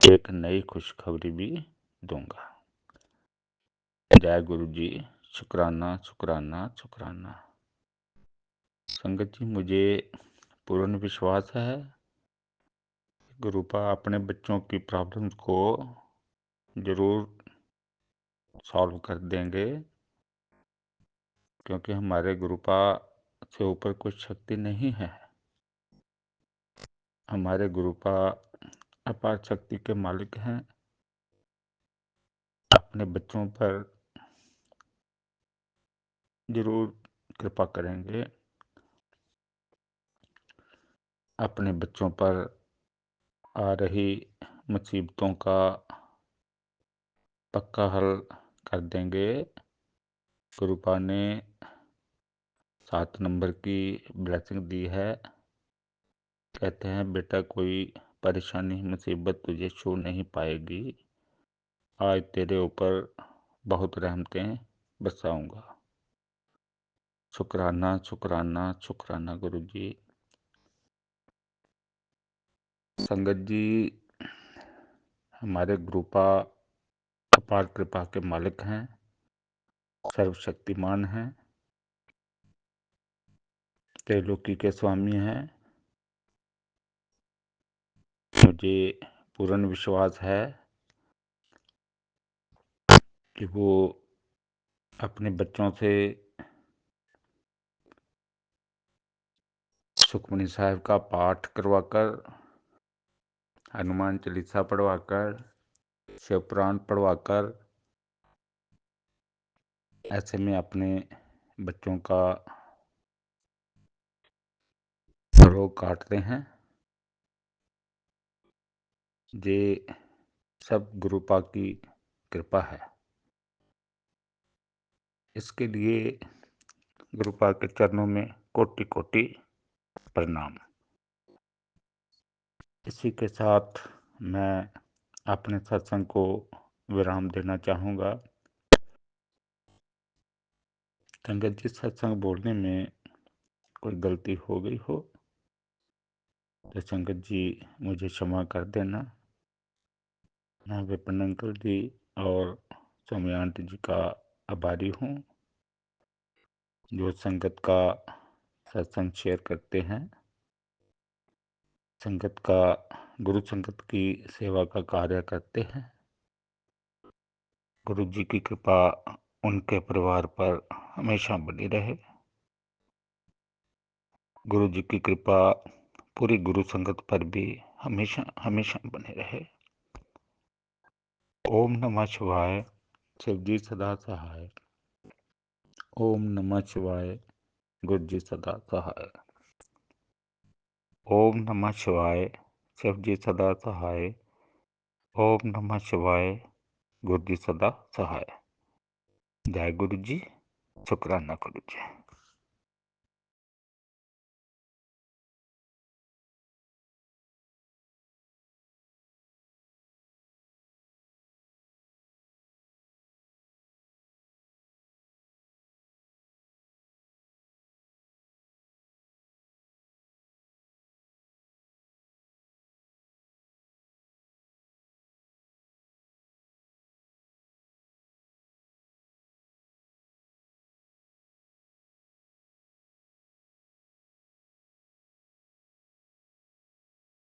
एक नई खुशखबरी भी दूंगा। जय गुरु जी। शुक्राना शुक्राना शुक्राना। संगत जी, मुझे पूर्ण विश्वास है गुरुपा अपने बच्चों की प्रॉब्लम्स को जरूर सॉल्व कर देंगे, क्योंकि हमारे गुरुपा से ऊपर कुछ शक्ति नहीं है। हमारे गुरुपा अपार शक्ति के मालिक हैं। अपने बच्चों पर जरूर कृपा करेंगे। अपने बच्चों पर आ रही मुसीबतों का पक्का हल कर देंगे। गुरुपा ने 7 नंबर की ब्लेसिंग दी है। कहते हैं बेटा कोई परेशानी मुसीबत तुझे छू नहीं पाएगी। आज तेरे ऊपर बहुत रहमतें बरसाऊंगा। शुक्राना शुक्राना शुक्राना गुरु जी। संगत जी, हमारे गुरुपा अपार कृपा के मालिक हैं, सर्वशक्तिमान हैं, त्रैलोकी के स्वामी हैं। मुझे पूर्ण विश्वास है कि वो अपने बच्चों से सुखमनी साहिब का पाठ करवाकर, हनुमान चालीसा पढ़वाकर, शिव पुराण पढ़वाकर ऐसे में अपने बच्चों का रोग काटते हैं। ये सब गुरुपा की कृपा है। इसके लिए गुरुपा के चरणों में कोटि कोटि प्रणाम। इसी के साथ मैं अपने सत्संग को विराम देना चाहूँगा। संगत जी, सत्संग बोलने में कोई गलती हो गई हो तो संगत जी मुझे क्षमा कर देना। मैं विपिन अंकल जी और सौम्यांत जी का आभारी हूँ, जो संगत का सत्संग शेयर करते हैं, संगत का गुरु संगत की सेवा का कार्य करते हैं। गुरु जी की कृपा उनके परिवार पर हमेशा बनी रहे। गुरु जी की कृपा पूरी गुरु संगत पर भी हमेशा हमेशा बने रहे। ओम नमः शिवाय। शिव जी सदा सहाय। ओम नमः शिवाय। गुरु जी सदा सहाय। ओम नमः शिवाय। शिव जी सदा सहाय। ओम नमः शिवाय। गुरु जी सदा सहाय। जय गुरु जी। शुक्राना गुरु जी।